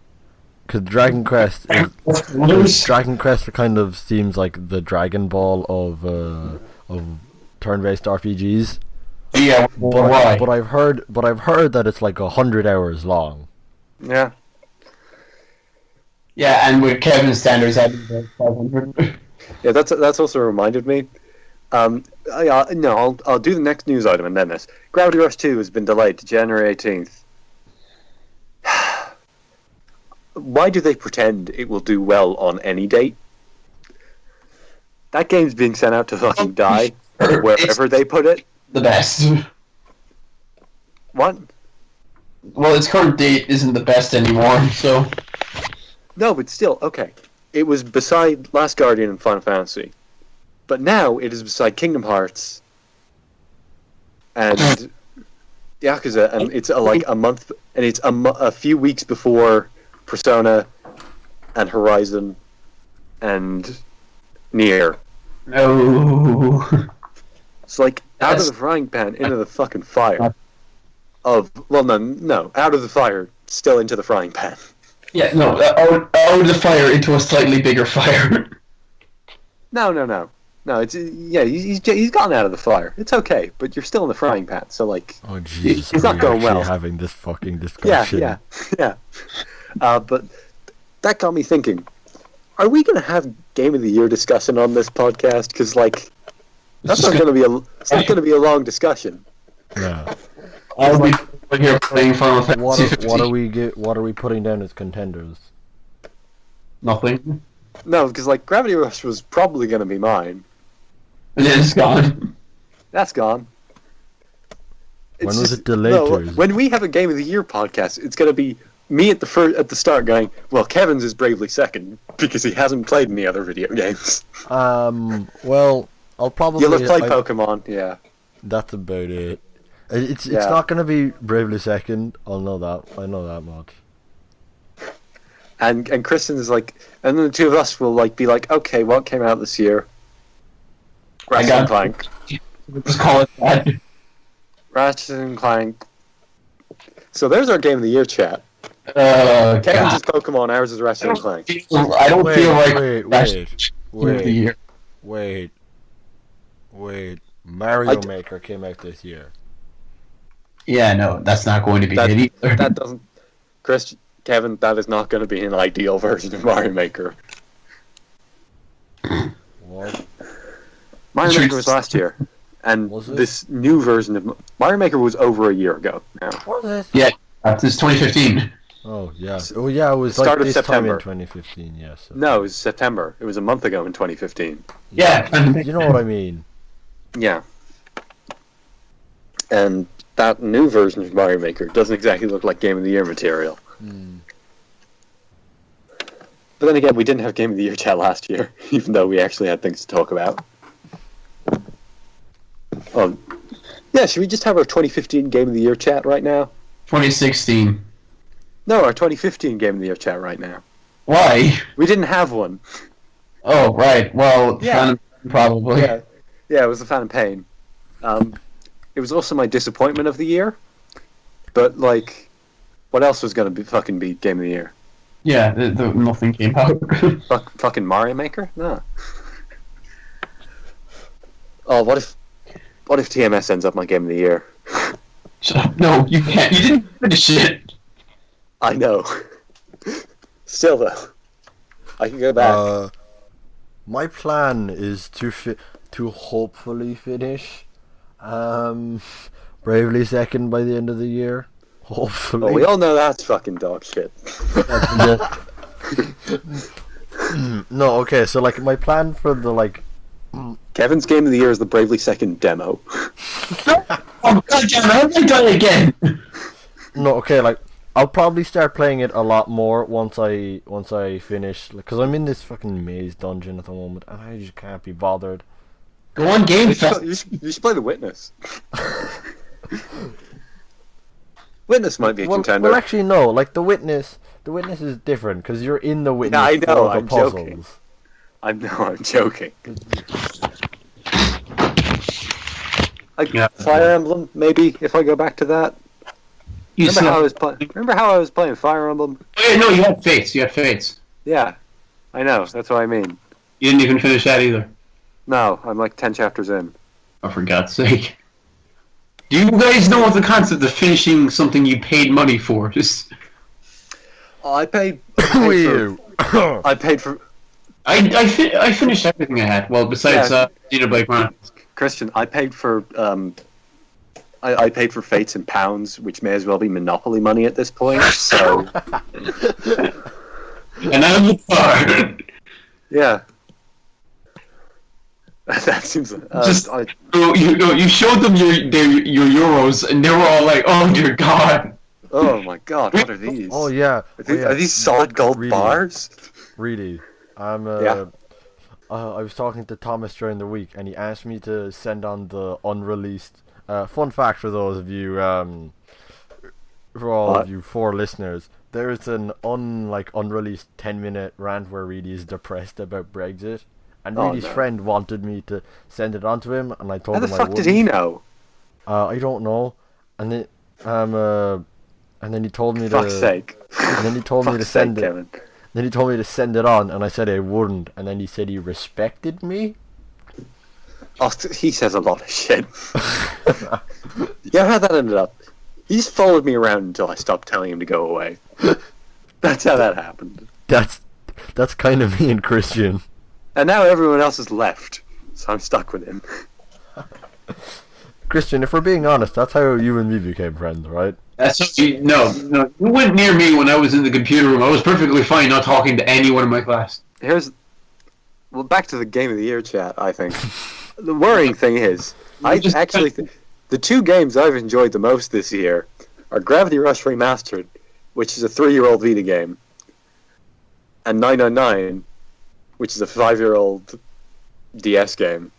Because Dragon Quest kind of seems like the Dragon Ball of turn-based RPGs. Yeah, why? But I've heard that it's like 100 hours long. Yeah. Yeah, and with Kevin's standards, I'd be 500. Yeah, that's also reminded me. I'll do the next news item and then this. Gravity Rush 2 has been delayed to January 18th. Why do they pretend it will do well on any date? That game's being sent out to fucking die wherever they put it. The best. What? Well, its current date isn't the best anymore, so... No, but still, okay. It was beside Last Guardian and Final Fantasy. But now it is beside Kingdom Hearts and Yakuza, and it's like a month, and it's a few weeks before Persona and Horizon and Nier. No. It's like out of the frying pan into the fucking fire. No, out of the fire, still into the frying pan. Yeah, no, out of the fire into a slightly bigger fire. No. It's he's gotten out of the fire. It's okay, but you're still in the frying pan. So like, Oh Jesus! It's not going well. Having this fucking discussion. Yeah. But that got me thinking: are we going to have Game of the Year discussion on this podcast? Because like, that's not going to be a long discussion. Yeah. I'll be here playing Final Fantasy 15. What are we putting down as contenders? Nothing. No, because like Gravity Rush was probably going to be mine. And then it's gone. That's gone. When was it delayed to? When we have a Game of the Year podcast, it's going to be me at the start going, well, Kevin's is bravely second because he hasn't played any other video games. Well, I'll probably... You'll have played Pokemon, yeah. That's about it. It's not going to be bravely second. I know that much. And Kristen is like, and then the two of us will like be like, okay, what came out this year? Ratchet and Clank. Just call it that. Ratchet and Clank. So there's our Game of the Year chat. Kevin's is Pokemon, ours is Ratchet and Clank. I don't feel like Wait. Mario Maker came out this year. Yeah, no, that's not going to be it either. That doesn't... Kevin, that is not going to be an ideal version of Mario Maker. What? Mario Maker was last year. And this new version of... Mario Maker was over a year ago now. What was it? Yeah, it's 2015. Oh, yeah. Oh, yeah, it was Start like of this September. time in 2015, yes. No, it was September. It was a month ago in 2015. Yeah. You know what I mean. Yeah. And that new version of Mario Maker doesn't exactly look like Game of the Year material. But then again, we didn't have Game of the Year chat last year, even though we actually had things to talk about. Yeah, should we just have our 2015 Game of the Year chat right now? 2016. No, our 2015 Game of the Year chat right now. Why? We didn't have one. Oh, right. Well, Yeah. probably. Yeah, it was the Phantom Pain. It was also my disappointment of the year. But, like, what else was going to be Game of the Year? Yeah, nothing came out. Fucking Mario Maker? No. Oh, what if TMS ends up my Game of the Year? No, you can't. You didn't finish it. I know. Still, though, I can go back. My plan is to hopefully finish Bravely Second by the end of the year. Hopefully. Well, we all know that's fucking dog shit. No, okay, so like my plan for the like Kevin's Game of the Year is the Bravely Second demo. Oh, God damn it, how have I done it again? No, okay, like I'll probably start playing it a lot more once I finish, because I'm in this fucking maze dungeon at the moment, and I just can't be bothered. Go on Game Fest. You should play The Witness. Witness might be a contender. Well, actually, no. Like the Witness is different because you're in the Witness. Yeah, I know. For the I'm puzzles. joking. I'm joking. Like Fire Emblem, maybe if I go back to that. Remember how I was playing Fire Emblem? Oh, yeah, no, you had Fates. Yeah, I know. That's what I mean. You didn't even finish that either. No, I'm like 10 chapters in. Oh, for God's sake. Do you guys know what the concept of finishing something you paid money for? Just... I paid for... I finished everything I had. Well, besides Xenoblade Chronicles. Christian, I paid for I paid for Fates in pounds, which may as well be Monopoly money at this point. So, and I'm the card. Yeah. That seems you showed them your euros, and they were all like, "Oh dear God." Oh my God! What are these? Oh yeah. Are these solid gold bars? Reidy, I was talking to Thomas during the week, and he asked me to send on the unreleased. Fun fact for those of you, for all of you 4 listeners, there is an unreleased 10-minute rant where Reidy is depressed about Brexit, and Reidy's friend wanted me to send it on to him, and I told him I wouldn't. How the fuck did he know? I don't know, and then he told me Fuck's sake. And then he told me to send it. Kevin. Then he told me to send it on, and I said I wouldn't, and then he said he respected me. Oh, he says a lot of shit. Yeah, how that ended up. He just followed me around until I stopped telling him to go away. That's how that happened. That's kind of me and Christian. And now everyone else has left, so I'm stuck with him. Christian, if we're being honest, that's how you and me became friends, right? No. You went near me when I was in the computer room. I was perfectly fine not talking to anyone in my class. Back to the Game of the Year chat, I think. The worrying thing is, the 2 games I've enjoyed the most this year are Gravity Rush Remastered, which is a 3-year-old Vita game, and 999, which is a 5-year-old DS game.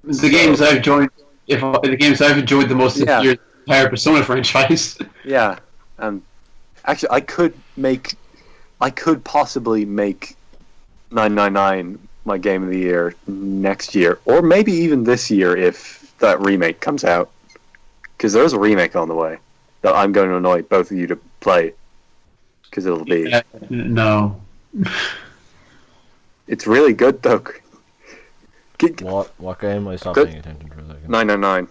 The games I've enjoyed the most this year, the entire Persona franchise. Yeah, actually, I could possibly make 999 my Game of the Year next year, or maybe even this year if that remake comes out. Because there's a remake on the way that I'm going to annoy both of you to play. Because it'll be... No. It's really good, though. What game? I stopped paying attention for a second. 999.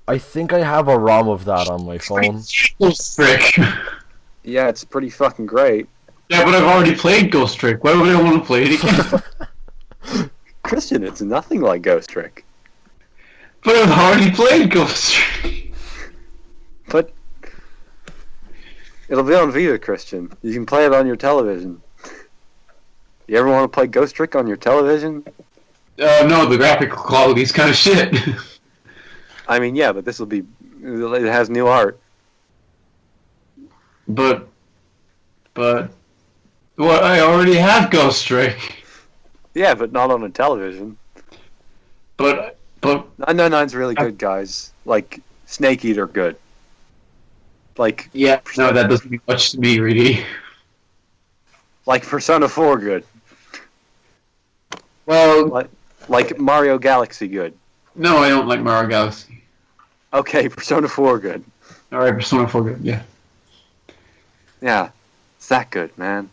I think I have a ROM of that on my phone. Frick. Yeah, it's pretty fucking great. Yeah, but I've already played Ghost Trick. Why would I want to play it again? Christian, it's nothing like Ghost Trick. But I've already played Ghost Trick. But it'll be on Vita, Christian. You can play it on your television. You ever want to play Ghost Trick on your television? No, the graphical quality's kind of shit. I mean, yeah, but it has new art. But I already have Ghost Trick. Yeah, but not on a television. But 999's really good, guys. Like, Snake Eater good. Like, yeah, no, that doesn't mean much to me, really. Like Persona 4 good. Well, like Mario Galaxy good. No, I don't like Mario Galaxy. Okay, Persona 4 good. Alright, Persona 4 good, yeah. Yeah, it's that good, man.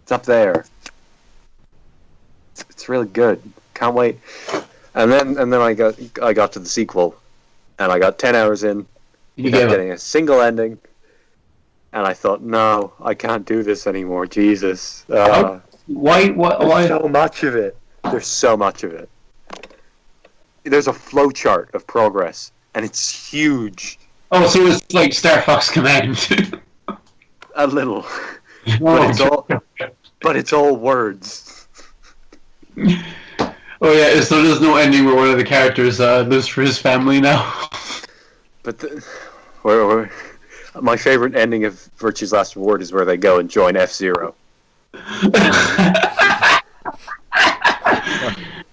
It's up there. It's really good. Can't wait. And then I got to the sequel, and I got 10 hours in, without getting a single ending, and I thought, no, I can't do this anymore. Jesus. Why? There's so much of it. There's so much of it. There's a flowchart of progress, and it's huge. Oh, so it's like Star Fox Command. A little. But it's all words. Oh yeah, so there's no ending where one of the characters lives for his family now. But my favorite ending of Virtue's Last Reward is where they go and join F-Zero.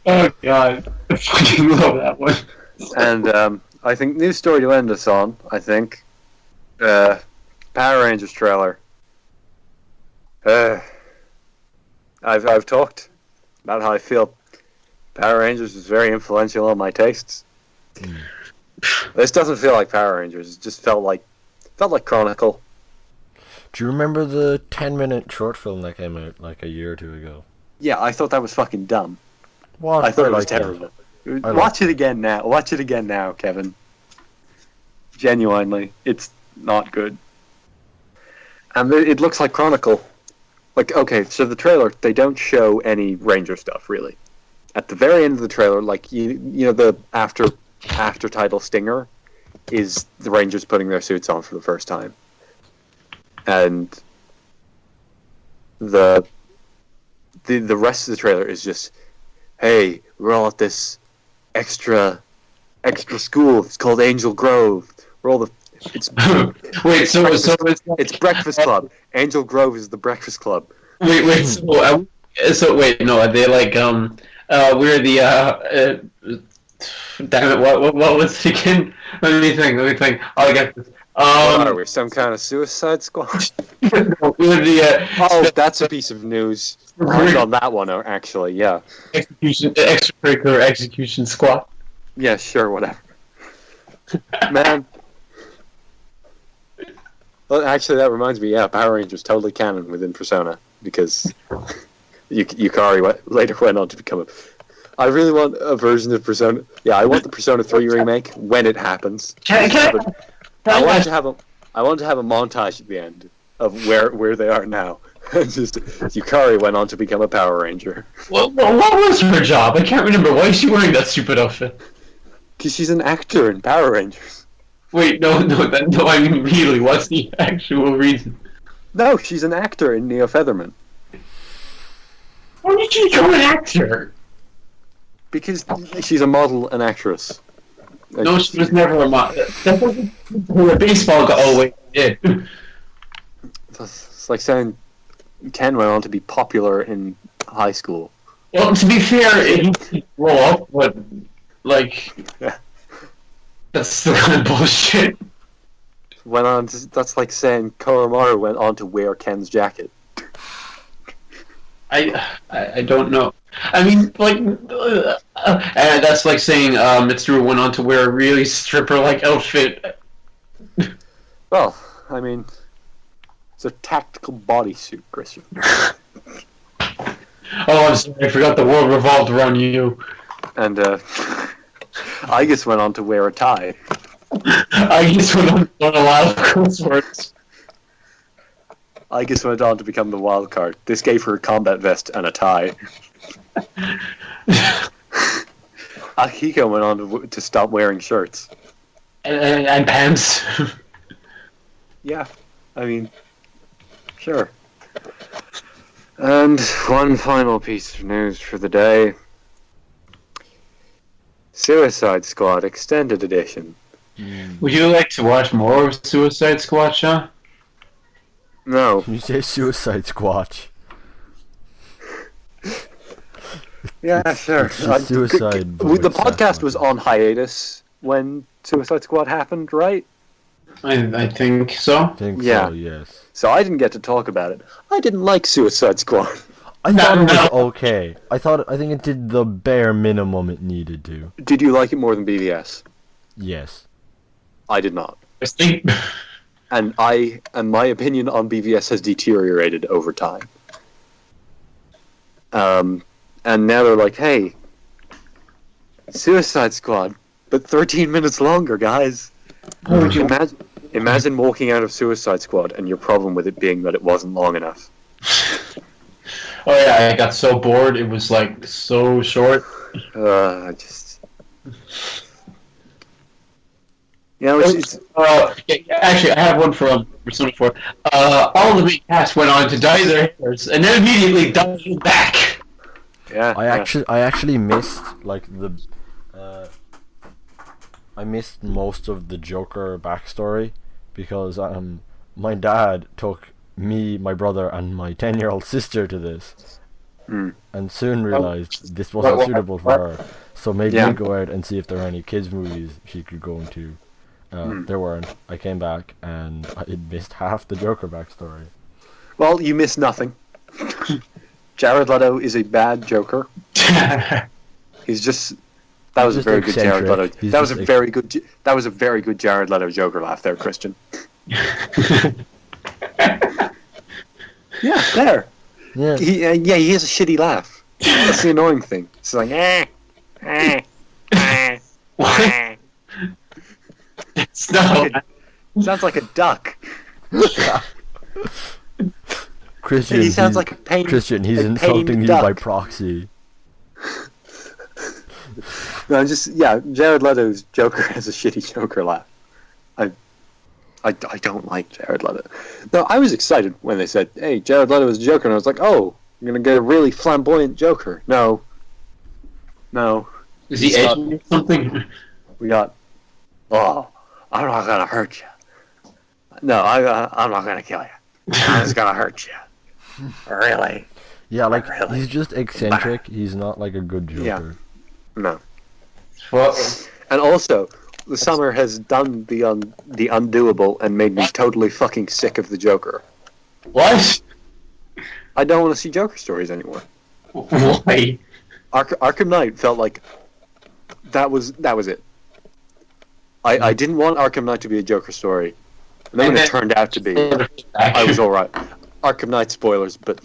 Oh god, I fucking love that one. And I think news story to end us on. I think Power Rangers trailer. I've talked about how I feel. Power Rangers is very influential on my tastes. This doesn't feel like Power Rangers. It just felt like Chronicle. Do you remember the 10-minute short film that came out like a year or two ago? Yeah, I thought that was fucking dumb. What? I thought it was terrible. Watch it again now. Watch it again now, Kevin. Genuinely, it's not good. And it looks like Chronicle. Like, okay, so the trailer, they don't show any Ranger stuff, really. At the very end of the trailer, like, you know, the after title stinger is the Rangers putting their suits on for the first time. And the rest of the trailer is just, hey, we're all at this extra school. It's called Angel Grove. We're all the Wait, it's Breakfast Club. Angel Grove is the Breakfast Club. Wait, so wait, no, are they like we're the damn it, what was it again? Let me think. Oh, I got this. What are we, some kind of Suicide Squad? We're the that's a piece of news. On that one, actually, yeah. Extracurricular execution squad. Yeah, sure, whatever. Man. Well, actually, that reminds me, yeah, Power Rangers totally canon within Persona, because Yukari later went on to become a... I really want a version of Persona... Yeah, I want the Persona 3 remake when it happens. I want to have a montage at the end of where they are now. Just Yukari went on to become a Power Ranger. Well, what was her job? I can't remember. Why is she wearing that stupid outfit? Because she's an actor in Power Rangers. Wait, no, I mean, really, what's the actual reason? No, she's an actor in Neo Featherman. Why did she become an actor? Because she's a model and actress. No, she was never a model. That wasn't her baseball guy. Oh, wait, yeah. It's like saying Ken went on to be popular in high school. Well, to be fair, he didn't grow up, but, like... Yeah. That's still kind of bullshit. That's like saying Koromaru went on to wear Ken's jacket. I don't know. I mean, like, that's like saying Mitsuru went on to wear a really stripper-like outfit. Well, I mean, it's a tactical bodysuit, Christian. Oh, I'm sorry, I forgot the world revolved around you. And, I just went on to wear a tie. I just went on a lot of curse words. I just went on to become the wild card. This gave her a combat vest and a tie. Akiko went on to stop wearing shirts. And pants. Yeah, I mean, sure. And one final piece of news for the day. Suicide Squad Extended Edition. Would you like to watch more of Suicide Squad, Sean? No. You say Suicide Squatch. Yeah, sure. Suicide. The podcast was on hiatus when Suicide Squad happened, right? I think so. So, yes. So I didn't get to talk about it. I didn't like Suicide Squad. I thought it was okay. I think it did the bare minimum it needed to. Did you like it more than BVS? Yes. I did not. And my opinion on BVS has deteriorated over time. And now they're like, hey, Suicide Squad, but 13 minutes longer, guys. Imagine walking out of Suicide Squad and your problem with it being that it wasn't long enough. Oh yeah, I got so bored. It was like so short. Actually, I have one from Persona 4. All the main cast went on to dye their hairs and then immediately dyed back. Yeah. I actually missed I missed most of the Joker backstory because my dad took me, my brother, and my 10-year-old sister to this, and soon realized this wasn't suitable for her. So made me go out and see if there were any kids movies she could go into. There weren't. I came back and I missed half the Joker backstory. Well, you missed nothing. Jared Leto is a bad Joker. He's just. That was a very good Jared Leto. That was a very good. That was a very good Jared Leto Joker laugh there, Christian. Yeah, there. Yeah. He has a shitty laugh. That's the annoying thing. It's like What? Sounds like a duck. Christian, he sounds like a pain. Christian, he's insulting you by proxy. No, Jared Leto's Joker has a shitty Joker laugh. I don't like Jared Leto. No, I was excited when they said, "Hey, Jared Leto is a Joker," and I was like, "Oh, you're gonna get a really flamboyant Joker." No. Is he edgy or something? We got. Oh, I'm not gonna hurt you. No, I'm not gonna kill you. I'm just gonna hurt you. Really? Yeah, like really? He's just eccentric. He's not like a good Joker. Yeah. No. Well, and also, the summer has done the undoable and made me totally fucking sick of the Joker. What? I don't want to see Joker stories anymore. Why? Arkham Knight felt like that was it. I didn't want Arkham Knight to be a Joker story, and then when it turned out to be, I was alright. Arkham Knight spoilers, but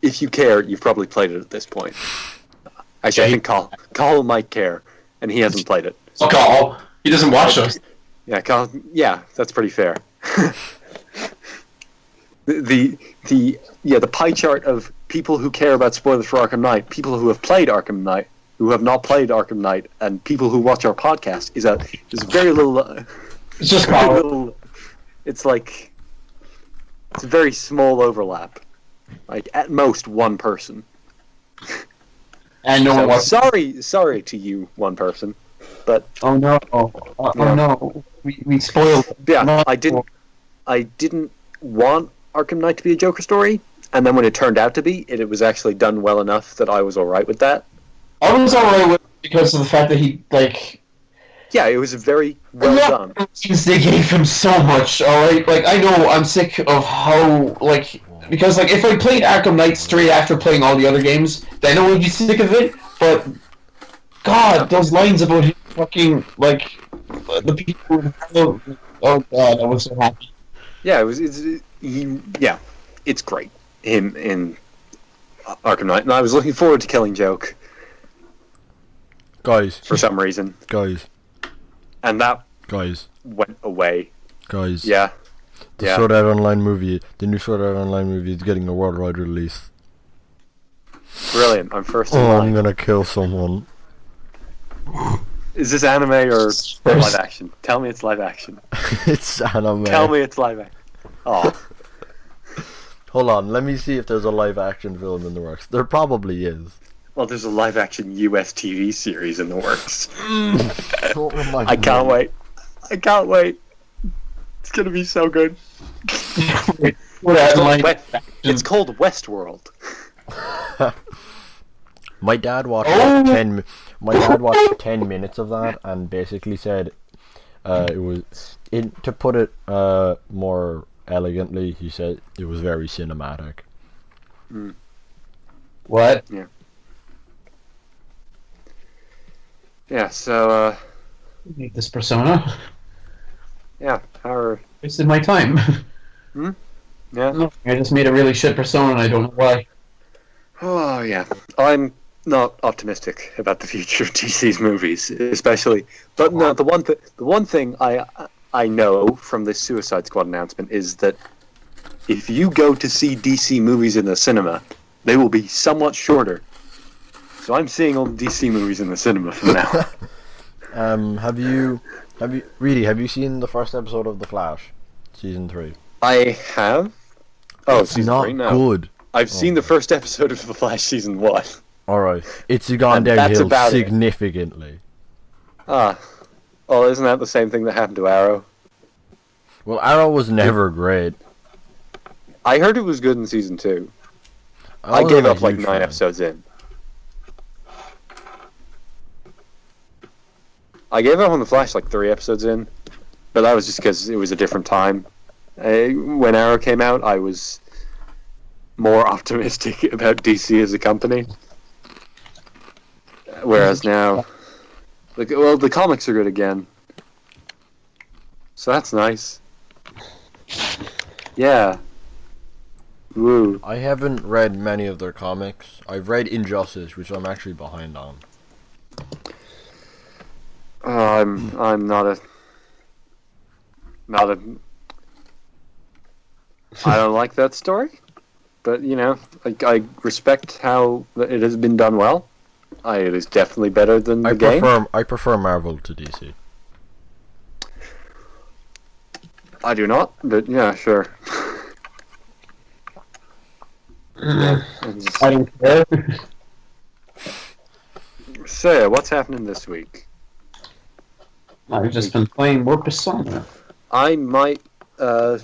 if you care, you've probably played it at this point. Actually, I think Carl might care, and he hasn't played it. So Carl, he doesn't watch us. Yeah, Carl. Yeah, that's pretty fair. The pie chart of people who care about spoilers for Arkham Knight, people who have played Arkham Knight, who have not played Arkham Knight, and people who watch our podcast is very little. It's just very little. It's like it's a very small overlap. Like at most one person. And no one watched. Sorry to you, one person, but oh no, no, we spoiled. Yeah, no. I didn't want Arkham Knight to be a Joker story, and then when it turned out to be, it was actually done well enough that I was alright with that. I was alright with it because of the fact that he Yeah, it was very well done. Since they gave him so much, alright. Like I know I'm sick of how because if I played Arkham Knight straight after playing all the other games, then I would be sick of it. But God, those lines about him fucking the people. Oh God, I was so happy. Yeah, it's great. Him in Arkham Knight, and I was looking forward to killing Joke. Guys. For some reason. Guys. And that went away. Guys. Yeah. The Sword Art Online movie, the new Sword Art Online movie is getting a worldwide release. Brilliant. I'm first in line. I'm gonna kill someone. Is this anime or live action? Tell me it's live action. It's anime. Tell me it's live action. Oh. Hold on, let me see if there's a live action film in the works. There probably is. Well, there's a live action US TV series in the works. Don't remind I can't me. wait. I can't wait. It's gonna be so good. It's called Westworld. My dad watched My dad watched 10 minutes of that and basically said it was to put it more elegantly. He said it was very cinematic. What? Yeah. Yeah. So. Make this Persona. Yeah. Wasted my time. Yeah. I just made a really shit Persona and I don't know why. Oh yeah. I'm not optimistic about the future of DC's movies, especially. But no, the one thing I know from this Suicide Squad announcement is that if you go to see DC movies in the cinema, they will be somewhat shorter. So I'm seeing all the DC movies in the cinema from now. Have you seen the first episode of The Flash, season 3? I have. Oh, it's season not 3 now. Good. I've seen the first episode of The Flash season 1. Alright, it's gone downhill significantly. Well, isn't that the same thing that happened to Arrow? Well, Arrow was never great. I heard it was good in season 2. I gave up like 9 episodes in. I gave up on The Flash like 3 episodes in, but that was just because it was a different time. When Arrow came out, I was more optimistic about DC as a company. Whereas now, the comics are good again. So that's nice. Yeah. Woo. I haven't read many of their comics. I've read Injustice, which I'm actually behind on. I'm not a. I don't like that story, but I respect how it has been done well. It is definitely better than the game. I prefer Marvel to DC. I do not, but yeah, sure. I don't care. So, what's happening this week? I've just been playing more Persona. I might. I'll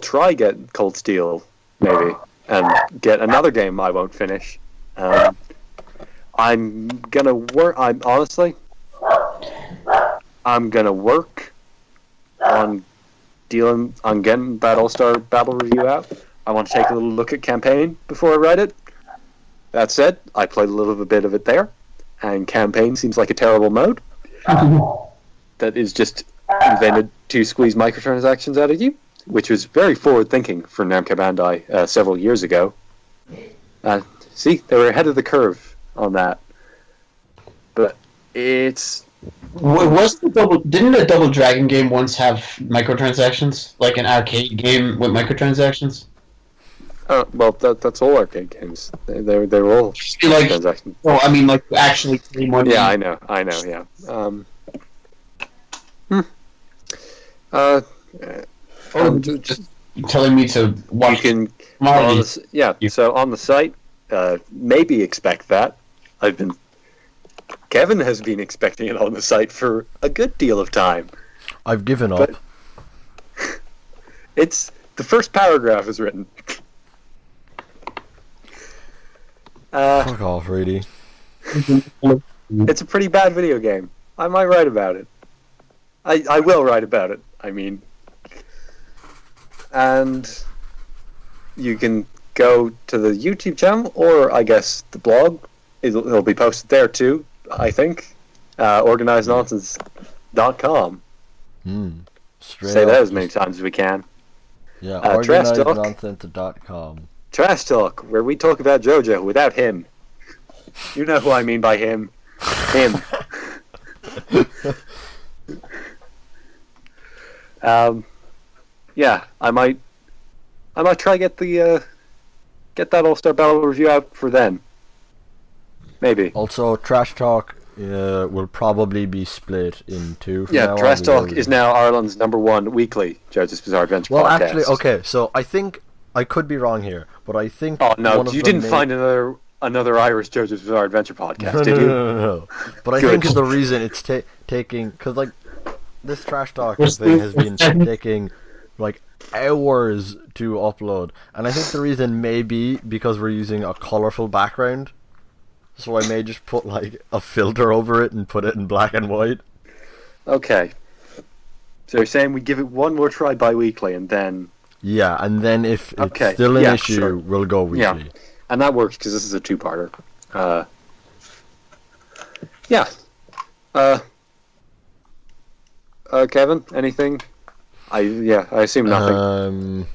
try get Cold Steel maybe, and get another game I won't finish. I'm gonna work. I'm gonna work on getting that All-Star Battle review out. I want to take a little look at campaign before I write it. That said, I played a little bit of it there, and campaign seems like a terrible mode that is just invented to squeeze microtransactions out of you, which was very forward-thinking for Namco Bandai several years ago. See, they were ahead of the curve on that. But it's... Didn't a Double Dragon game once have microtransactions? Like an arcade game with microtransactions? Well, that's all arcade games. They're all microtransactions. Well, I mean, like, actually pay money. Yeah, I know, yeah. Just telling me to watch. You can, so on the site, maybe expect that. Kevin has been expecting it on the site for a good deal of time. I've given up. It's the first paragraph is written. Fuck off, Reidy. It's a pretty bad video game. I might write about it. I will write about it, I mean. And you can go to the YouTube channel, or I guess the blog. It'll be posted there too, I think. Organizednonsense.com. Say that as many times as we can. Yeah, organizednonsense.com. Trash Talk, where we talk about JoJo without him. You know who I mean by him. Him. Yeah, I might try get that All-Star Battle review out for then. Maybe. Also, Trash Talk will probably be split in two. Yeah, Trash Talk is now Ireland's #1 weekly JoJo's Bizarre Adventure podcast. Well, actually, okay, so I think I could be wrong here, but I think. Oh no, you didn't find another Irish JoJo's Bizarre Adventure podcast, did you? No. But I think the reason it's taking, because like this Trash Talk thing has been taking like hours to upload, and I think the reason may be because we're using a colorful background. So I may just put like a filter over it and put it in black and white. Okay. So you're saying we give it one more try bi-weekly and then... Yeah, and then if it's still an issue, sure. We'll go weekly. Yeah, and that works because this is a two-parter. Yeah. Kevin, anything? I assume nothing.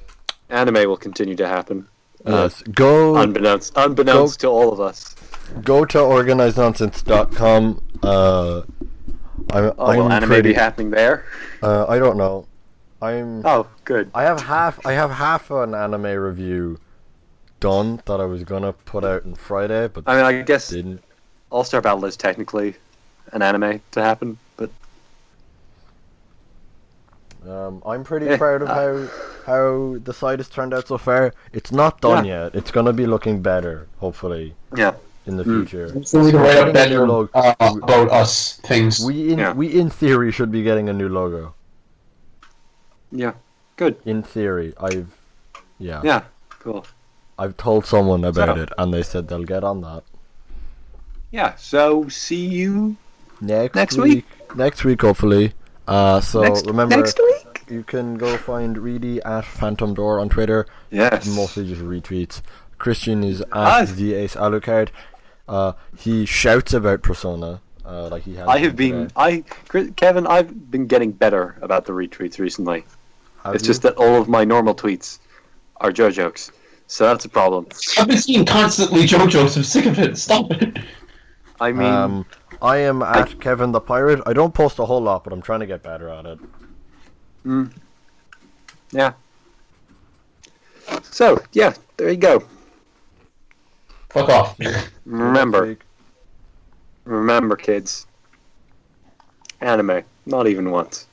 Anime will continue to happen. Yes, go... Unbeknownst to all of us. Go to organizednonsense.com. Will anime be happening there? I don't know. Oh, good. I have half an anime review done that I was gonna put out on Friday, but I guess didn't. All-Star Battle is technically an anime to happen, but I'm pretty proud of how the site has turned out so far. It's not done yet. It's gonna be looking better, hopefully. Yeah. In the future. So we can write up better about us things. We in theory should be getting a new logo. Yeah. Good. In theory, Yeah. Cool. I've told someone about it, and they said they'll get on that. Yeah, so see you next week. Next week, hopefully. Remember, next week? You can go find Reidy at Phantom Door on Twitter. Yes. Mostly just retweets. Christian is at the Ace Alucard. He shouts about Persona. Like he has. Kevin, I've been getting better about the retweets recently. It's just that all of my normal tweets are Joe jokes, so that's a problem. I've been seeing constantly Joe jokes. I'm sick of it. Stop it. I mean, I am at Kevin the Pirate. I don't post a whole lot, but I'm trying to get better at it. Yeah. So yeah, there you go. Fuck off. Remember, kids. Anime, not even once.